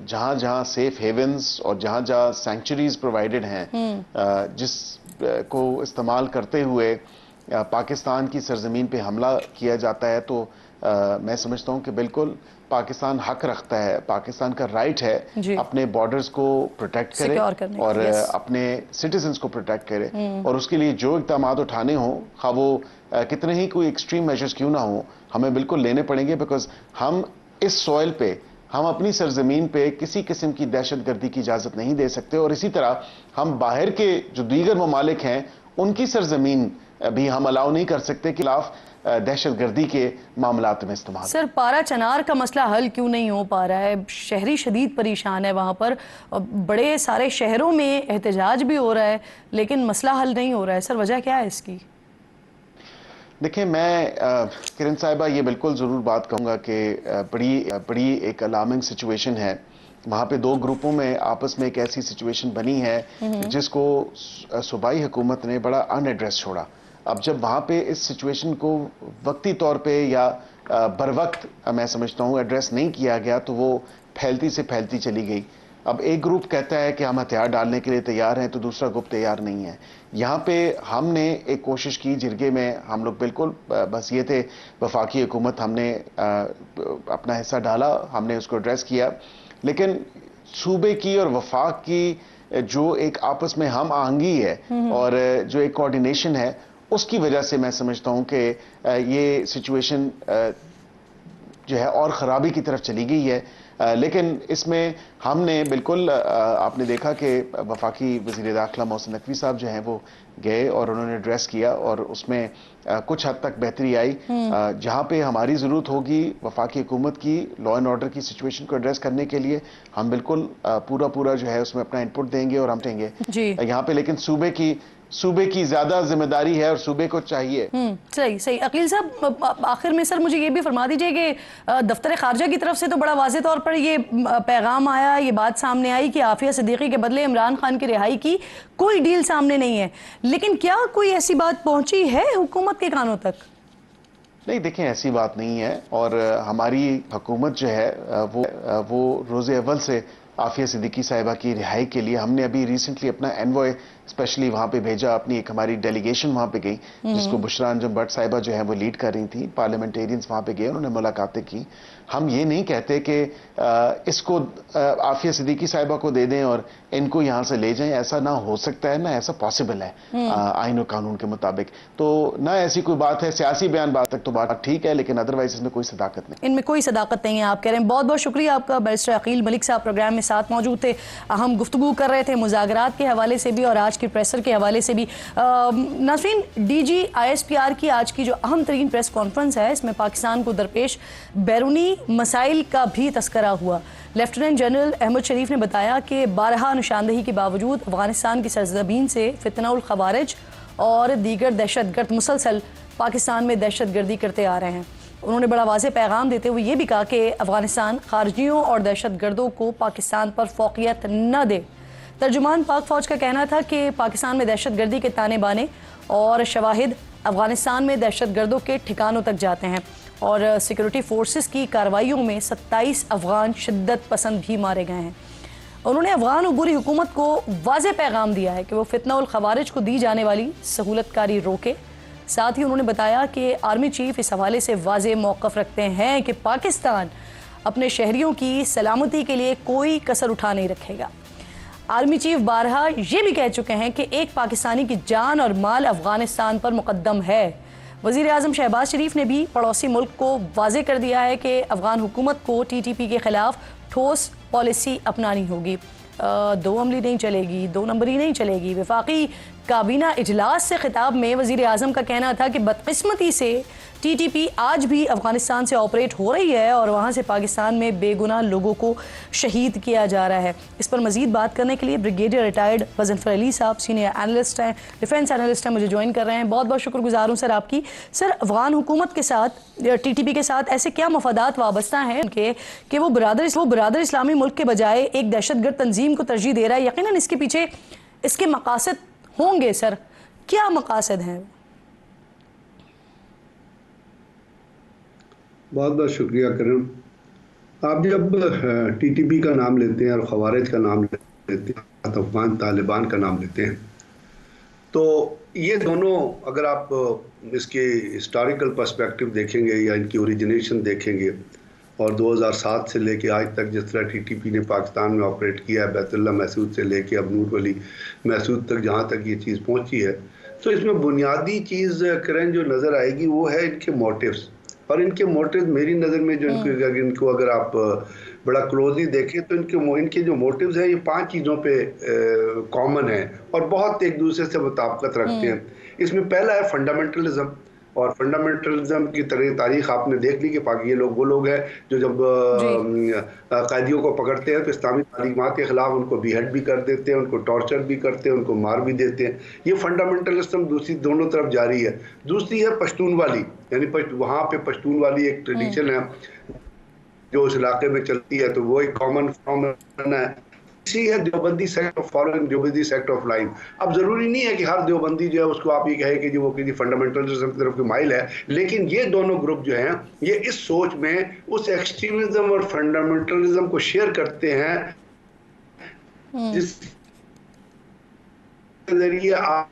जहाँ जहाँ सेफ हेवन्स और जहाँ जहाँ सेंचुरीज प्रोवाइडेड हैं, जिसको इस्तेमाल करते हुए पाकिस्तान की सरजमीन पे हमला किया जाता है, तो मैं समझता हूँ कि बिल्कुल पाकिस्तान हक रखता है, पाकिस्तान का राइट है अपने बॉर्डर्स को प्रोटेक्ट करे और अपने सिटीजन्स को प्रोटेक्ट करे, और उसके लिए जो इक़दाम उठाने हों, खा वो कितने ही कोई एक्सट्रीम मेजर्स क्यों ना हो, हमें बिल्कुल लेने पड़ेंगे। बिकॉज हम इस सॉइल पे, हम अपनी सरजमीन पे किसी किस्म की दहशतगर्दी की इजाज़त नहीं दे सकते, और इसी तरह हम बाहर के जो दीगर ममालिक हैं उनकी सरजमीन भी हम अलाउ नहीं कर सकते कि खिलाफ दहशतगर्दी के मामलात में इस्तेमाल। सर, पारा चनार का मसला हल क्यों नहीं हो पा रहा है? शहरी शदीद परेशान है वहाँ पर, बड़े सारे शहरों में एहतजाज भी हो रहा है, लेकिन मसला हल नहीं हो रहा है। सर, वजह क्या है इसकी? देखिए, मैं किरण साहिबा ये बिल्कुल ज़रूर बात कहूँगा कि बड़ी एक अलार्मिंग सिचुएशन है। वहाँ पे दो ग्रुपों में आपस में एक ऐसी सिचुएशन बनी है जिसको सूबाई हुकूमत ने बड़ा अनएड्रेस छोड़ा। अब जब वहाँ पे इस सिचुएशन को वक्ती तौर पे या बर वक्त मैं समझता हूँ एड्रेस नहीं किया गया, तो वो फैलती से फैलती चली गई। अब एक ग्रुप कहता है कि हम हथियार डालने के लिए तैयार हैं तो दूसरा ग्रुप तैयार नहीं है। यहाँ पे हमने एक कोशिश की, जिरगे में हम लोग बिल्कुल बस ये थे, वफाकी हुकूमत, हमने अपना हिस्सा डाला, हमने उसको एड्रेस किया, लेकिन सूबे की और वफाक की जो एक आपस में हम आहंगी है और जो एक कोऑर्डिनेशन है, उसकी वजह से मैं समझता हूं कि ये सिचुएशन जो है और ख़राबी की तरफ चली गई है। लेकिन इसमें हमने बिल्कुल आपने देखा कि वफाकी वज़ीर दाखिला मोहसिन नकवी साहब जो हैं वो गए और उन्होंने एड्रेस किया और उसमें कुछ हद तक बेहतरी आई। जहां पे हमारी ज़रूरत होगी वफाकी हुकूमत की लॉ एंड ऑर्डर की सिचुएशन को एड्रेस करने के लिए, हम बिल्कुल पूरा जो है उसमें अपना इनपुट देंगे और हम देंगे यहाँ पे। लेकिन सूबे की ज्यादा जिम्मेदारी है और सूबे को चाहिए। सही। अकील साहब, आखिर में सर मुझे ये भी फरमा दीजिए कि दफ्तर खारजा की तरफ से तो बड़ा वाज़ेह तौर पर ये पैगाम आया, ये बात सामने आई कि आफिया सिद्दीकी के बदले इमरान खान की रिहाई की कोई डील सामने नहीं है, लेकिन क्या कोई ऐसी बात पहुंची है हुकूमत के कानों तक? नहीं, देखें, ऐसी बात नहीं है और हमारी हुकूमत जो है वो रोज़े अव्वल से आफिया सिद्दीकी साहिबा की रिहाई के लिए हमने अभी रिसेंटली अपना एनवॉय स्पेशली वहां पे भेजा, अपनी एक हमारी डेलीगेशन वहां पे गई जिसको बुशरा अंजुम भट्ट साहिबा जो है वो लीड कर रही थी। पार्लियामेंटेरियंस वहां पे गए, उन्होंने मुलाकातें की। हम ये नहीं कहते कि इसको आफिया सिद्दीकी साहिबा को दे दें और इनको यहां से ले जाएं, ऐसा ना हो सकता है, ना ऐसा पॉसिबल है आईन और कानून के मुताबिक। तो ना ऐसी कोई बात है, सियासी बयान बात तक तो बात ठीक है, लेकिन अदरवाइज इसमें कोई सदाकत नहीं, इनमें कोई सदाकत नहीं है आप कह रहे हैं। बहुत बहुत शुक्रिया आपका। बैरिस्टर अकील मलिक साहब प्रोग्राम में साथ मौजूद थे, हम गुफ्तगू कर रहे थे मुज़ाकरात के हवाले से भी और आज की प्रेसर के हवाले से भी। नाज़रीन, डीजी ISPR की आज की जो अहम तरीन प्रेस कॉन्फ्रेंस है, इसमें पाकिस्तान को दरपेश बैरूनी मसाइल का भी तस्करा हुआ। लेफ्टिनेंट जनरल अहमद शरीफ ने बताया कि 12 निशानदही के बावजूद अफगानिस्तान की सरजमीन से फितनाउल खवारिज और दीगर दहशतगर्द मुसलसल पाकिस्तान में दहशतगर्दी करते आ रहे हैं। उन्होंने बड़ा वाज़ेह पैगाम देते हुए ये भी कहा कि अफगानिस्तान खारजियों और दहशतगर्दों को पाकिस्तान पर फौकियत न दे। तर्जुमान पाक फ़ौज का कहना था कि पाकिस्तान में दहशतगर्दी के ताने बाने और शवाहिद अफगानिस्तान में दहशतगर्दों के ठिकानों तक जाते हैं और सिक्योरिटी फोर्सेस की कार्रवाइयों में 27 अफगान शिद्दत पसंद भी मारे गए हैं। उन्होंने अफगान उबूरी हुकूमत को वाज़ेह पैगाम दिया है कि वो फितनाउल खवारिज को दी जाने वाली सहूलतकारी रोके। साथ ही उन्होंने बताया कि आर्मी चीफ इस हवाले से वाज़ेह मौक़िफ़ रखते हैं कि पाकिस्तान अपने शहरियों की सलामती के लिए कोई कसर उठा नहीं रखेगा। आर्मी चीफ बारहा ये भी कह चुके हैं कि एक पाकिस्तानी की जान और माल अफगानिस्तान पर मुकद्दम है। वज़ीर आज़म शहबाज शरीफ ने भी पड़ोसी मुल्क को वाज़ेह कर दिया है कि अफगान हुकूमत को TTP के ख़िलाफ़ ठोस पॉलिसी अपनानी होगी। दो अमली नहीं चलेगी, दो नंबरी नहीं चलेगी। वफाकी काबीना इजलास से खिताब में वज़ीर आज़म का कहना था कि बदकिस्मती से TTP आज भी अफगानिस्तान से ऑपरेट हो रही है और वहाँ से पाकिस्तान में बेगुनाह लोगों को शहीद किया जा रहा है। इस पर मज़ीद बात करने के लिए ब्रिगेडियर रिटायर्ड गज़नफ़र अली साहब सीनियर एनालिस्ट हैं, डिफेंस एनालिस्ट हैं, मुझे ज्वाइन कर रहे हैं। बहुत बहुत शुक्रगुजार हूँ सर आपकी। सर, अफगान हुकूमत के साथ TTP के साथ ऐसे क्या मफादात वाबस्ता हैं उनके कि वो बरादर इस्लामी मुल्क के बजाय एक दहशतगर्द तंजीम को तरजीह दे रहा है? यकीनन इसके पीछे इसके मकासद होंगे सर, क्या मकासद हैं? बहुत बहुत शुक्रिया करण। आप जब TTP का नाम लेते हैं और खवारिज का नाम लेते हैं, अफगान तालिबान का नाम लेते हैं, तो ये दोनों अगर आप इसके हिस्टोरिकल पर्सपेक्टिव देखेंगे या इनकी ओरिजिनेशन देखेंगे और 2007 से लेके आज तक जिस तरह TTP ने पाकिस्तान में ऑपरेट किया है, बैतुल्लाह महसूद से लेके अब नूर वली महसूद तक जहाँ तक ये चीज़ पहुँची है, तो इसमें बुनियादी चीज़ करण जो नज़र आएगी वो है इनके मोटिव्स। और इनके मोटिव मेरी नज़र में जो इनको अगर आप बड़ा क्लोजली देखें तो इनके जो मोटिव्स हैं ये 5 चीज़ों पे कॉमन है और बहुत एक दूसरे से मुताबिकत रखते हैं। इसमें पहला है फंडामेंटलिज्म, और फंडामेंटलिज्म की तारीख आपने देख ली कि ये लोग वो लोग हैं जो जब कैदियों को पकड़ते हैं तो इस्लामी तालीमात के ख़िलाफ़ उनको बीहेड भी कर देते हैं, उनको टॉर्चर भी करते हैं, उनको मार भी देते हैं। ये फंडामेंटलिज्म दूसरी दोनों तरफ जारी है। दूसरी है पश्तून वाली, यानी वहाँ पे पश्तून वाली एक ट्रेडिशन है जो उस इलाके में चलती है, तो वो एक कॉमन फिनोमेना है। तीसरी है Deobandi sect of following Deobandi sect of line. अब जरूरी नहीं है कि हर देवबंदी जो है उसको आप ये कहे कि जो वो किसी फंडामेंटलिज्म की तरफ की माइल है, लेकिन ये दोनों ग्रुप जो हैं ये इस सोच में उस एक्सट्रीमिज्म और फंडामेंटलिज्म को शेयर करते हैं जिसके जरिए आप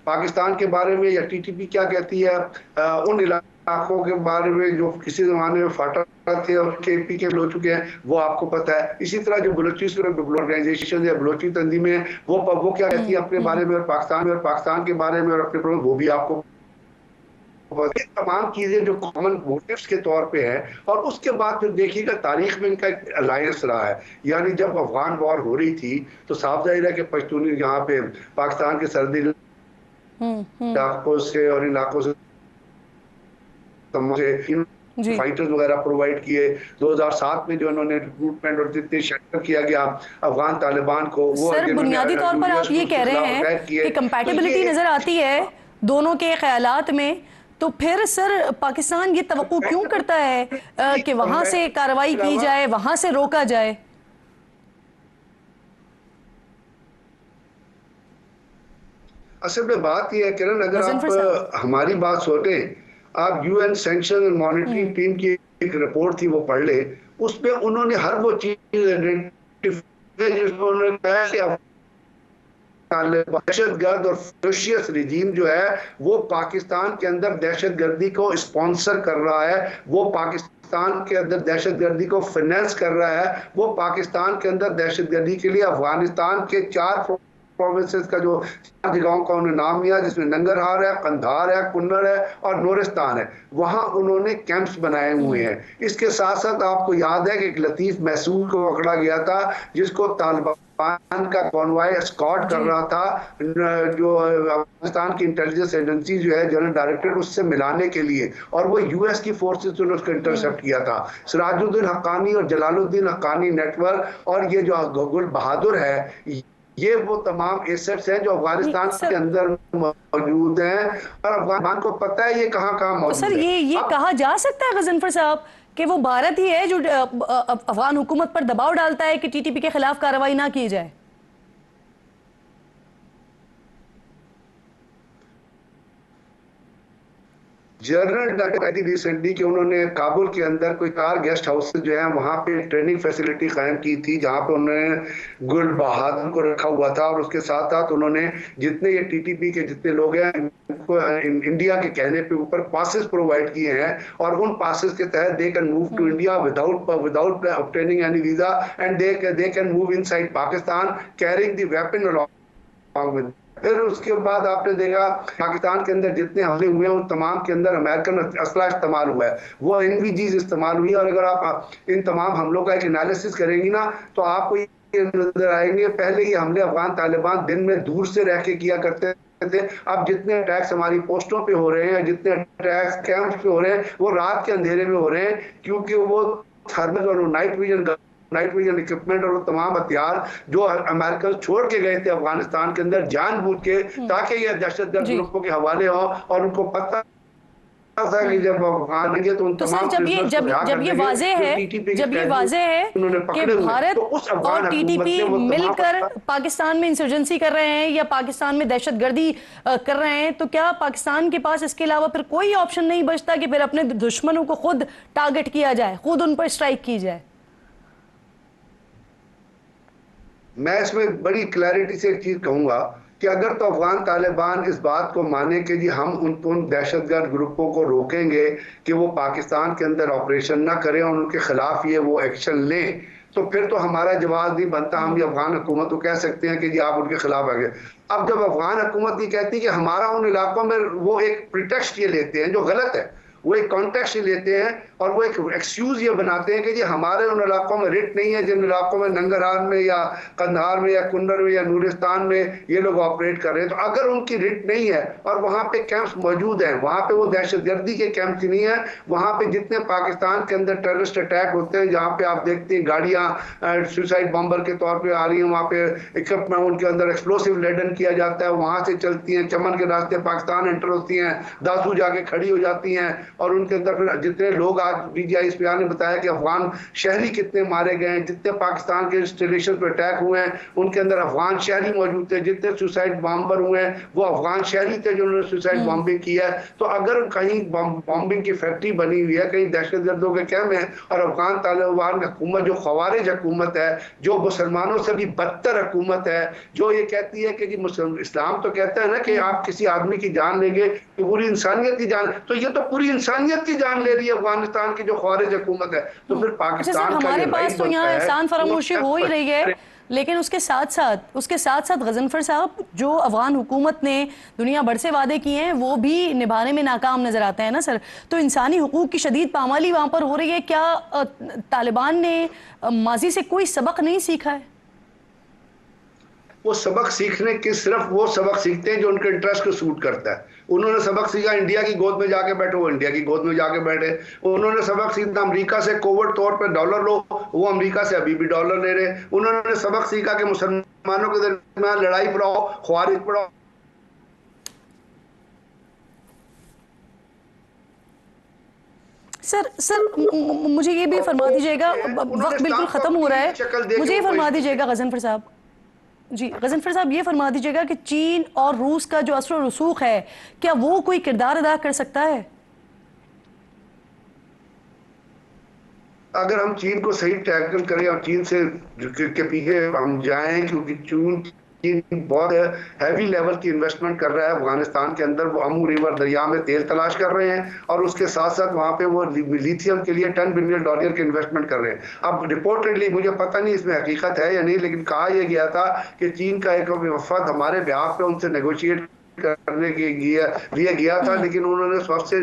पाकिस्तान के बारे में या टीटीपी क्या कहती है, उन इलाकों के बारे में जो किसी जमाने में फाटा थे और केपी के हो चुके हैं, वो आपको पता है। इसी तरह जो बलोचिस्तान ऑर्गेनाइजेशन या बलोची तंजीमें वो क्या कहती है अपने बारे में और पाकिस्तान के बारे में और अपने वो भी आपको ये तमाम चीजें जो कॉमन मोटिव्स के तौर पे है। और उसके बाद फिर देखिएगा तारीख में इनका एक अलायंस रहा है, यानी जब अफगान वॉर हो रही थी तो साफ जाहिर है कि पश्तूनी यहाँ पे पाकिस्तान के सर्दी इलाकों से और इलाकों से फाइटर्स वगैरह प्रोवाइड किए। 2007 में जो उन्होंने रिक्रूटमेंट और जितने शेल्टर किया गया अफगान तालिबान को, वो सर बुनियादी तौर पर आप ये कह रहे हैं कि कंपैटिबिलिटी नजर आती है दोनों के ख्यालात में, तो फिर सर पाकिस्तान ये तवक्को क्यों करता है कि वहां से कार्रवाई की जाए, वहां से रोका जाए? असल में बात यह है किरण, अगर आप हमारी बात सोचें, आप UN sanction and monitoring team की एक रिपोर्ट थी वो पढ़ ले, उसमें उन्होंने हर वो चीज जिसको उन्होंने कहा कि दहशतगर्द और फेरोशियस रिजीम जो है वो पाकिस्तान के अंदर दहशतगर्दी को स्पॉन्सर कर रहा है, वो पाकिस्तान के अंदर दहशतगर्दी को फाइनेंस कर रहा है, वो पाकिस्तान के अंदर दहशतगर्दी के लिए अफगानिस्तान के 4 प्रोविंसेस का जो जगहों का उन्होंने नाम लिया, जिसमें नंगरहार है, कंधार है, कुन्नर है और नूरिस्तान है, वहां उन्होंने कैंप्स बनाए हुए हैं। इसके साथ साथ आपको याद है कि एक लतीफ महसूल को पकड़ा गया था जिसको तालिबान का कॉन्वॉय एस्कॉर्ट कर रहा था, जो पाकिस्तान की इंटेलिजेंस एजेंसी जो है जनरल डायरेक्टर उससे मिलाने के लिए, और वो यूएस की फोर्सेस ने उसको इंटरसेप्ट किया था। सिराजुद्दीन हक्कानी और जलालुद्दीन हक्कानी नेटवर्क और ये जो गुल बहादुर है, ये वो तमाम एसेट्स हैं जो अफगानिस्तान के अंदर मौजूद हैं और अफगान को पता है ये कहाँ मौजूद है। सर ये कहा जा सकता है गजनफर साहब कि वो भारत ही है जो अफगान हुकूमत पर दबाव डालता है कि टीटीपी के खिलाफ कार्रवाई ना की जाए? जनरल डायरेक्टर रिसेंटली कि उन्होंने काबुल के अंदर कोई 4 गेस्ट हाउस जो है वहां पे ट्रेनिंग फैसिलिटी कायम की थी, जहां पे उन्होंने गुल बहादुर को रखा हुआ था और उसके साथ साथ उन्होंने जितने ये टीटीपी के जितने लोग हैं उनको इंडिया के कहने पे ऊपर पासेस प्रोवाइड किए हैं और उन पासेस के तहत they can move to India without obtaining any visa and they can move inside Pakistan carrying the weapon along with. फिर उसके बाद आपने देखा पाकिस्तान के अंदर जितने हमले हुए हैं उन तमाम के अंदर अमेरिकन असला इस्तेमाल हुआ है, वो एनवीजीज इस्तेमाल हुई है। और अगर आप इन तमाम हमलों का एक एनालिसिस करेंगी ना तो आपको ये नजर आएंगे, पहले ये हमले अफगान तालिबान दिन में दूर से रह के किया करते थे, अब जितने अटैक्स हमारी पोस्टों पे हो रहे हैं, जितने अटैक्स कैंप्स पे हो रहे हैं, वो रात के अंधेरे में हो रहे हैं, क्योंकि वो थर्मल और नाइट विजन इक्विपमेंट और तमाम हथियार जो अमेरिकन छोड़ के गए थे अफगानिस्तान के अंदर जानबूझ के, ताकि ये दहशतगर्द ग्रुपों के हवाले हो और उनको पता था कि जब अफगान आएंगे तो उन तमाम जब ये वाज़ेह है कि भारत और टीटीपी मिलकर पाकिस्तान में इंसर्जेंसी कर रहे हैं या पाकिस्तान में दहशतगर्दी कर रहे हैं, तो क्या पाकिस्तान के पास इसके अलावा फिर कोई ऑप्शन नहीं बचता कि फिर अपने दुश्मनों को खुद टारगेट किया जाए, खुद उन पर स्ट्राइक की जाए? मैं इसमें बड़ी क्लैरिटी से एक चीज कहूंगा कि अगर तो अफगान तालिबान इस बात को माने कि जी हम उन दहशतगर्द ग्रुपों को रोकेंगे कि वो पाकिस्तान के अंदर ऑपरेशन ना करें और उनके खिलाफ ये वो एक्शन लें, तो फिर तो हमारा जवाब नहीं बनता। हम ये अफगान हुकूमत को कह सकते हैं कि जी आप उनके खिलाफ आ गए। अब जब अफगान हुकूमत ये कहती है कि हमारा उन इलाकों में, वो एक प्रिटेक्स्ट ये लेते हैं जो गलत है, वो एक कॉन्टेक्स्ट ही लेते हैं और वो एक एक्सक्यूज ये बनाते हैं कि जी हमारे उन इलाकों में रिट नहीं है जिन इलाकों में नंगरहार में या कंधार में या कुन्नर में या नूरिस्तान में ये लोग ऑपरेट कर रहे हैं। तो अगर उनकी रिट नहीं है और वहाँ पे कैंप्स मौजूद हैं, वहाँ पे वो दहशतगर्दी के कैंप्स नहीं है, वहाँ पे जितने पाकिस्तान के अंदर टेररिस्ट अटैक होते हैं, जहाँ पे आप देखते हैं गाड़ियाँ सुसाइड बॉम्बर के तौर पर आ रही हैं, वहाँ पे इक्विपमेंट उनके अंदर एक्सप्लोसिव लेडन किया जाता है, वहाँ से चलती हैं, चमन के रास्ते पाकिस्तान एंटर होती हैं, दासू जाके खड़ी हो जाती हैं, और उनके अंदर फिर जितने लोग आज BGI इस बयान ने बताया कि अफगान शहरी कितने मारे गए हैं, जितने पाकिस्तान के इंस्टॉलेशन पर अटैक हुए हैं उनके अंदर अफगान शहरी मौजूद थे, जितने सुसाइड बॉम्बर हुए हैं वो अफगान शहरी थे जिन्होंने सुसाइड बॉम्बिंग किया है। तो अगर कहीं बॉम्बिंग की फैक्ट्री बनी हुई है, कहीं दहशतगर्दों के कैम्प हैं और अफगान तालिबान हुकूमत जो खवारिज हुकूमत है, जो मुसलमानों से भी बदतर हुकूमत है, जो ये कहती है कि जी इस्लाम तो कहता है ना कि आप किसी आदमी की जान लेंगे तो पूरी इंसानियत की जान, तो ये तो पूरी इंसानियत की जान ले रही है अफगानिस्तान की जो खवारिज हुकूमत है। तो फिर पाकिस्तान हमारे पास तो यहाँ एहसान फरामोशी हो ही रही है, लेकिन उसके साथ साथ गजनफर साहब जो अफगान हुकूमत ने दुनिया भर से वादे किए हैं वो भी निभाने में नाकाम नजर आते हैं ना सर। तो इंसानी हुकूक की शदीद पामाली वहाँ पर हो रही है। क्या तालिबान ने माजी से कोई सबक नहीं सीखा है? वो सबक सीखने के सिर्फ वो सबक सीखते हैं जो उनके इंटरेस्ट को सूट करता है। उन्होंने सबक सीखा इंडिया की गोद में जाके बैठो, वो इंडिया की गोद में जाके बैठे। उन्होंने सबक सीखा अमेरिका से कोविड तौर पे डॉलर लो, वो अमेरिका से अभी भी डॉलर ले रहे। उन्होंने सबक सीखा कि मुसलमानों के दरमियान लड़ाई पड़ाओ, ख्वारिज पड़ाओ। सर मुझे ये भी फरमा दीजिएगा, वक्त बिल्कुल खत्म हो रहा है, मुझे ये फरमा दीजिएगा गजनफर साहब, जी गजनफर साहब ये फरमा दीजिएगा कि चीन और रूस का जो असर रसूख है क्या वो कोई किरदार अदा कर सकता है? अगर हम चीन को सही टैकल करें और चीन से के पीछे हम जाएं, क्योंकि चीन बहुत हैवी लेवल की इन्वेस्टमेंट कर रहा है अफगानिस्तान के अंदर। वो अमू रिवर दरिया में तेल तलाश कर रहे हैं और उसके साथ साथ वहाँ पे वो लिथियम के लिए $10 बिलियन की इन्वेस्टमेंट कर रहे हैं। अब रिपोर्टेडली, मुझे पता नहीं इसमें हकीकत है या नहीं, लेकिन कहा यह गया था कि चीन का एक वफद हमारे बिहाफ पे उनसे नेगोशिएट करने के लिए गया था, लेकिन उन्होंने सबसे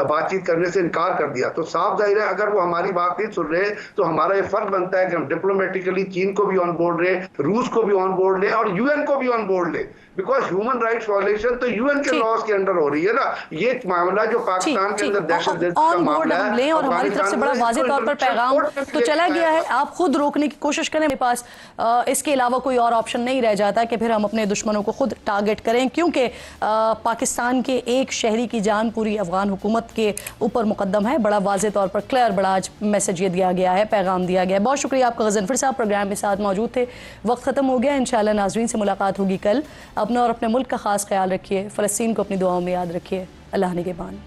बातचीत करने से इनकार कर दिया। तो साफ जाहिर है अगर वो हमारी बात नहीं सुन रहे तो हमारा ये फर्ज बनता है कि हम डिप्लोमेटिकली चीन को भी ऑन बोर्ड लें, रूस को भी ऑन बोर्ड लें और UN को भी ऑन बोर्ड लें, बिकॉज ह्यूमन राइट्स वायलेशन तो UN के लॉज के अंडर हो रही है ना। ये मामला जो पाकिस्तान के अंदर दहशतगर्दी का मामला है और हमारी तरफ से बड़ा वाज़ेह तौर पर पैगाम तो चला गया है, आप खुद रोकने की कोशिश करें। मेरे पास इसके अलावा कोई और ऑप्शन नहीं रह जाता कि फिर हम अपने दुश्मनों को खुद टारगेट करें, क्योंकि पाकिस्तान के एक शहरी की जान पूरी अफगान हुकूमत के ऊपर मुकद्दम है। बड़ा वाज़ेह तौर पर क्लियर बड़ा आज मैसेज ये दिया गया है, पैगाम दिया गया है। बहुत शुक्रिया आपका गजनफर साहब, प्रोग्राम में साथ मौजूद थे। वक्त ख़त्म हो गया, इंशाल्लाह नाज़रीन से मुलाकात होगी कल। अपना और अपने मुल्क का खास ख्याल रखिए, फ़लस्तीन को अपनी दुआओं में याद रखिए। अल्लाह निगहबान।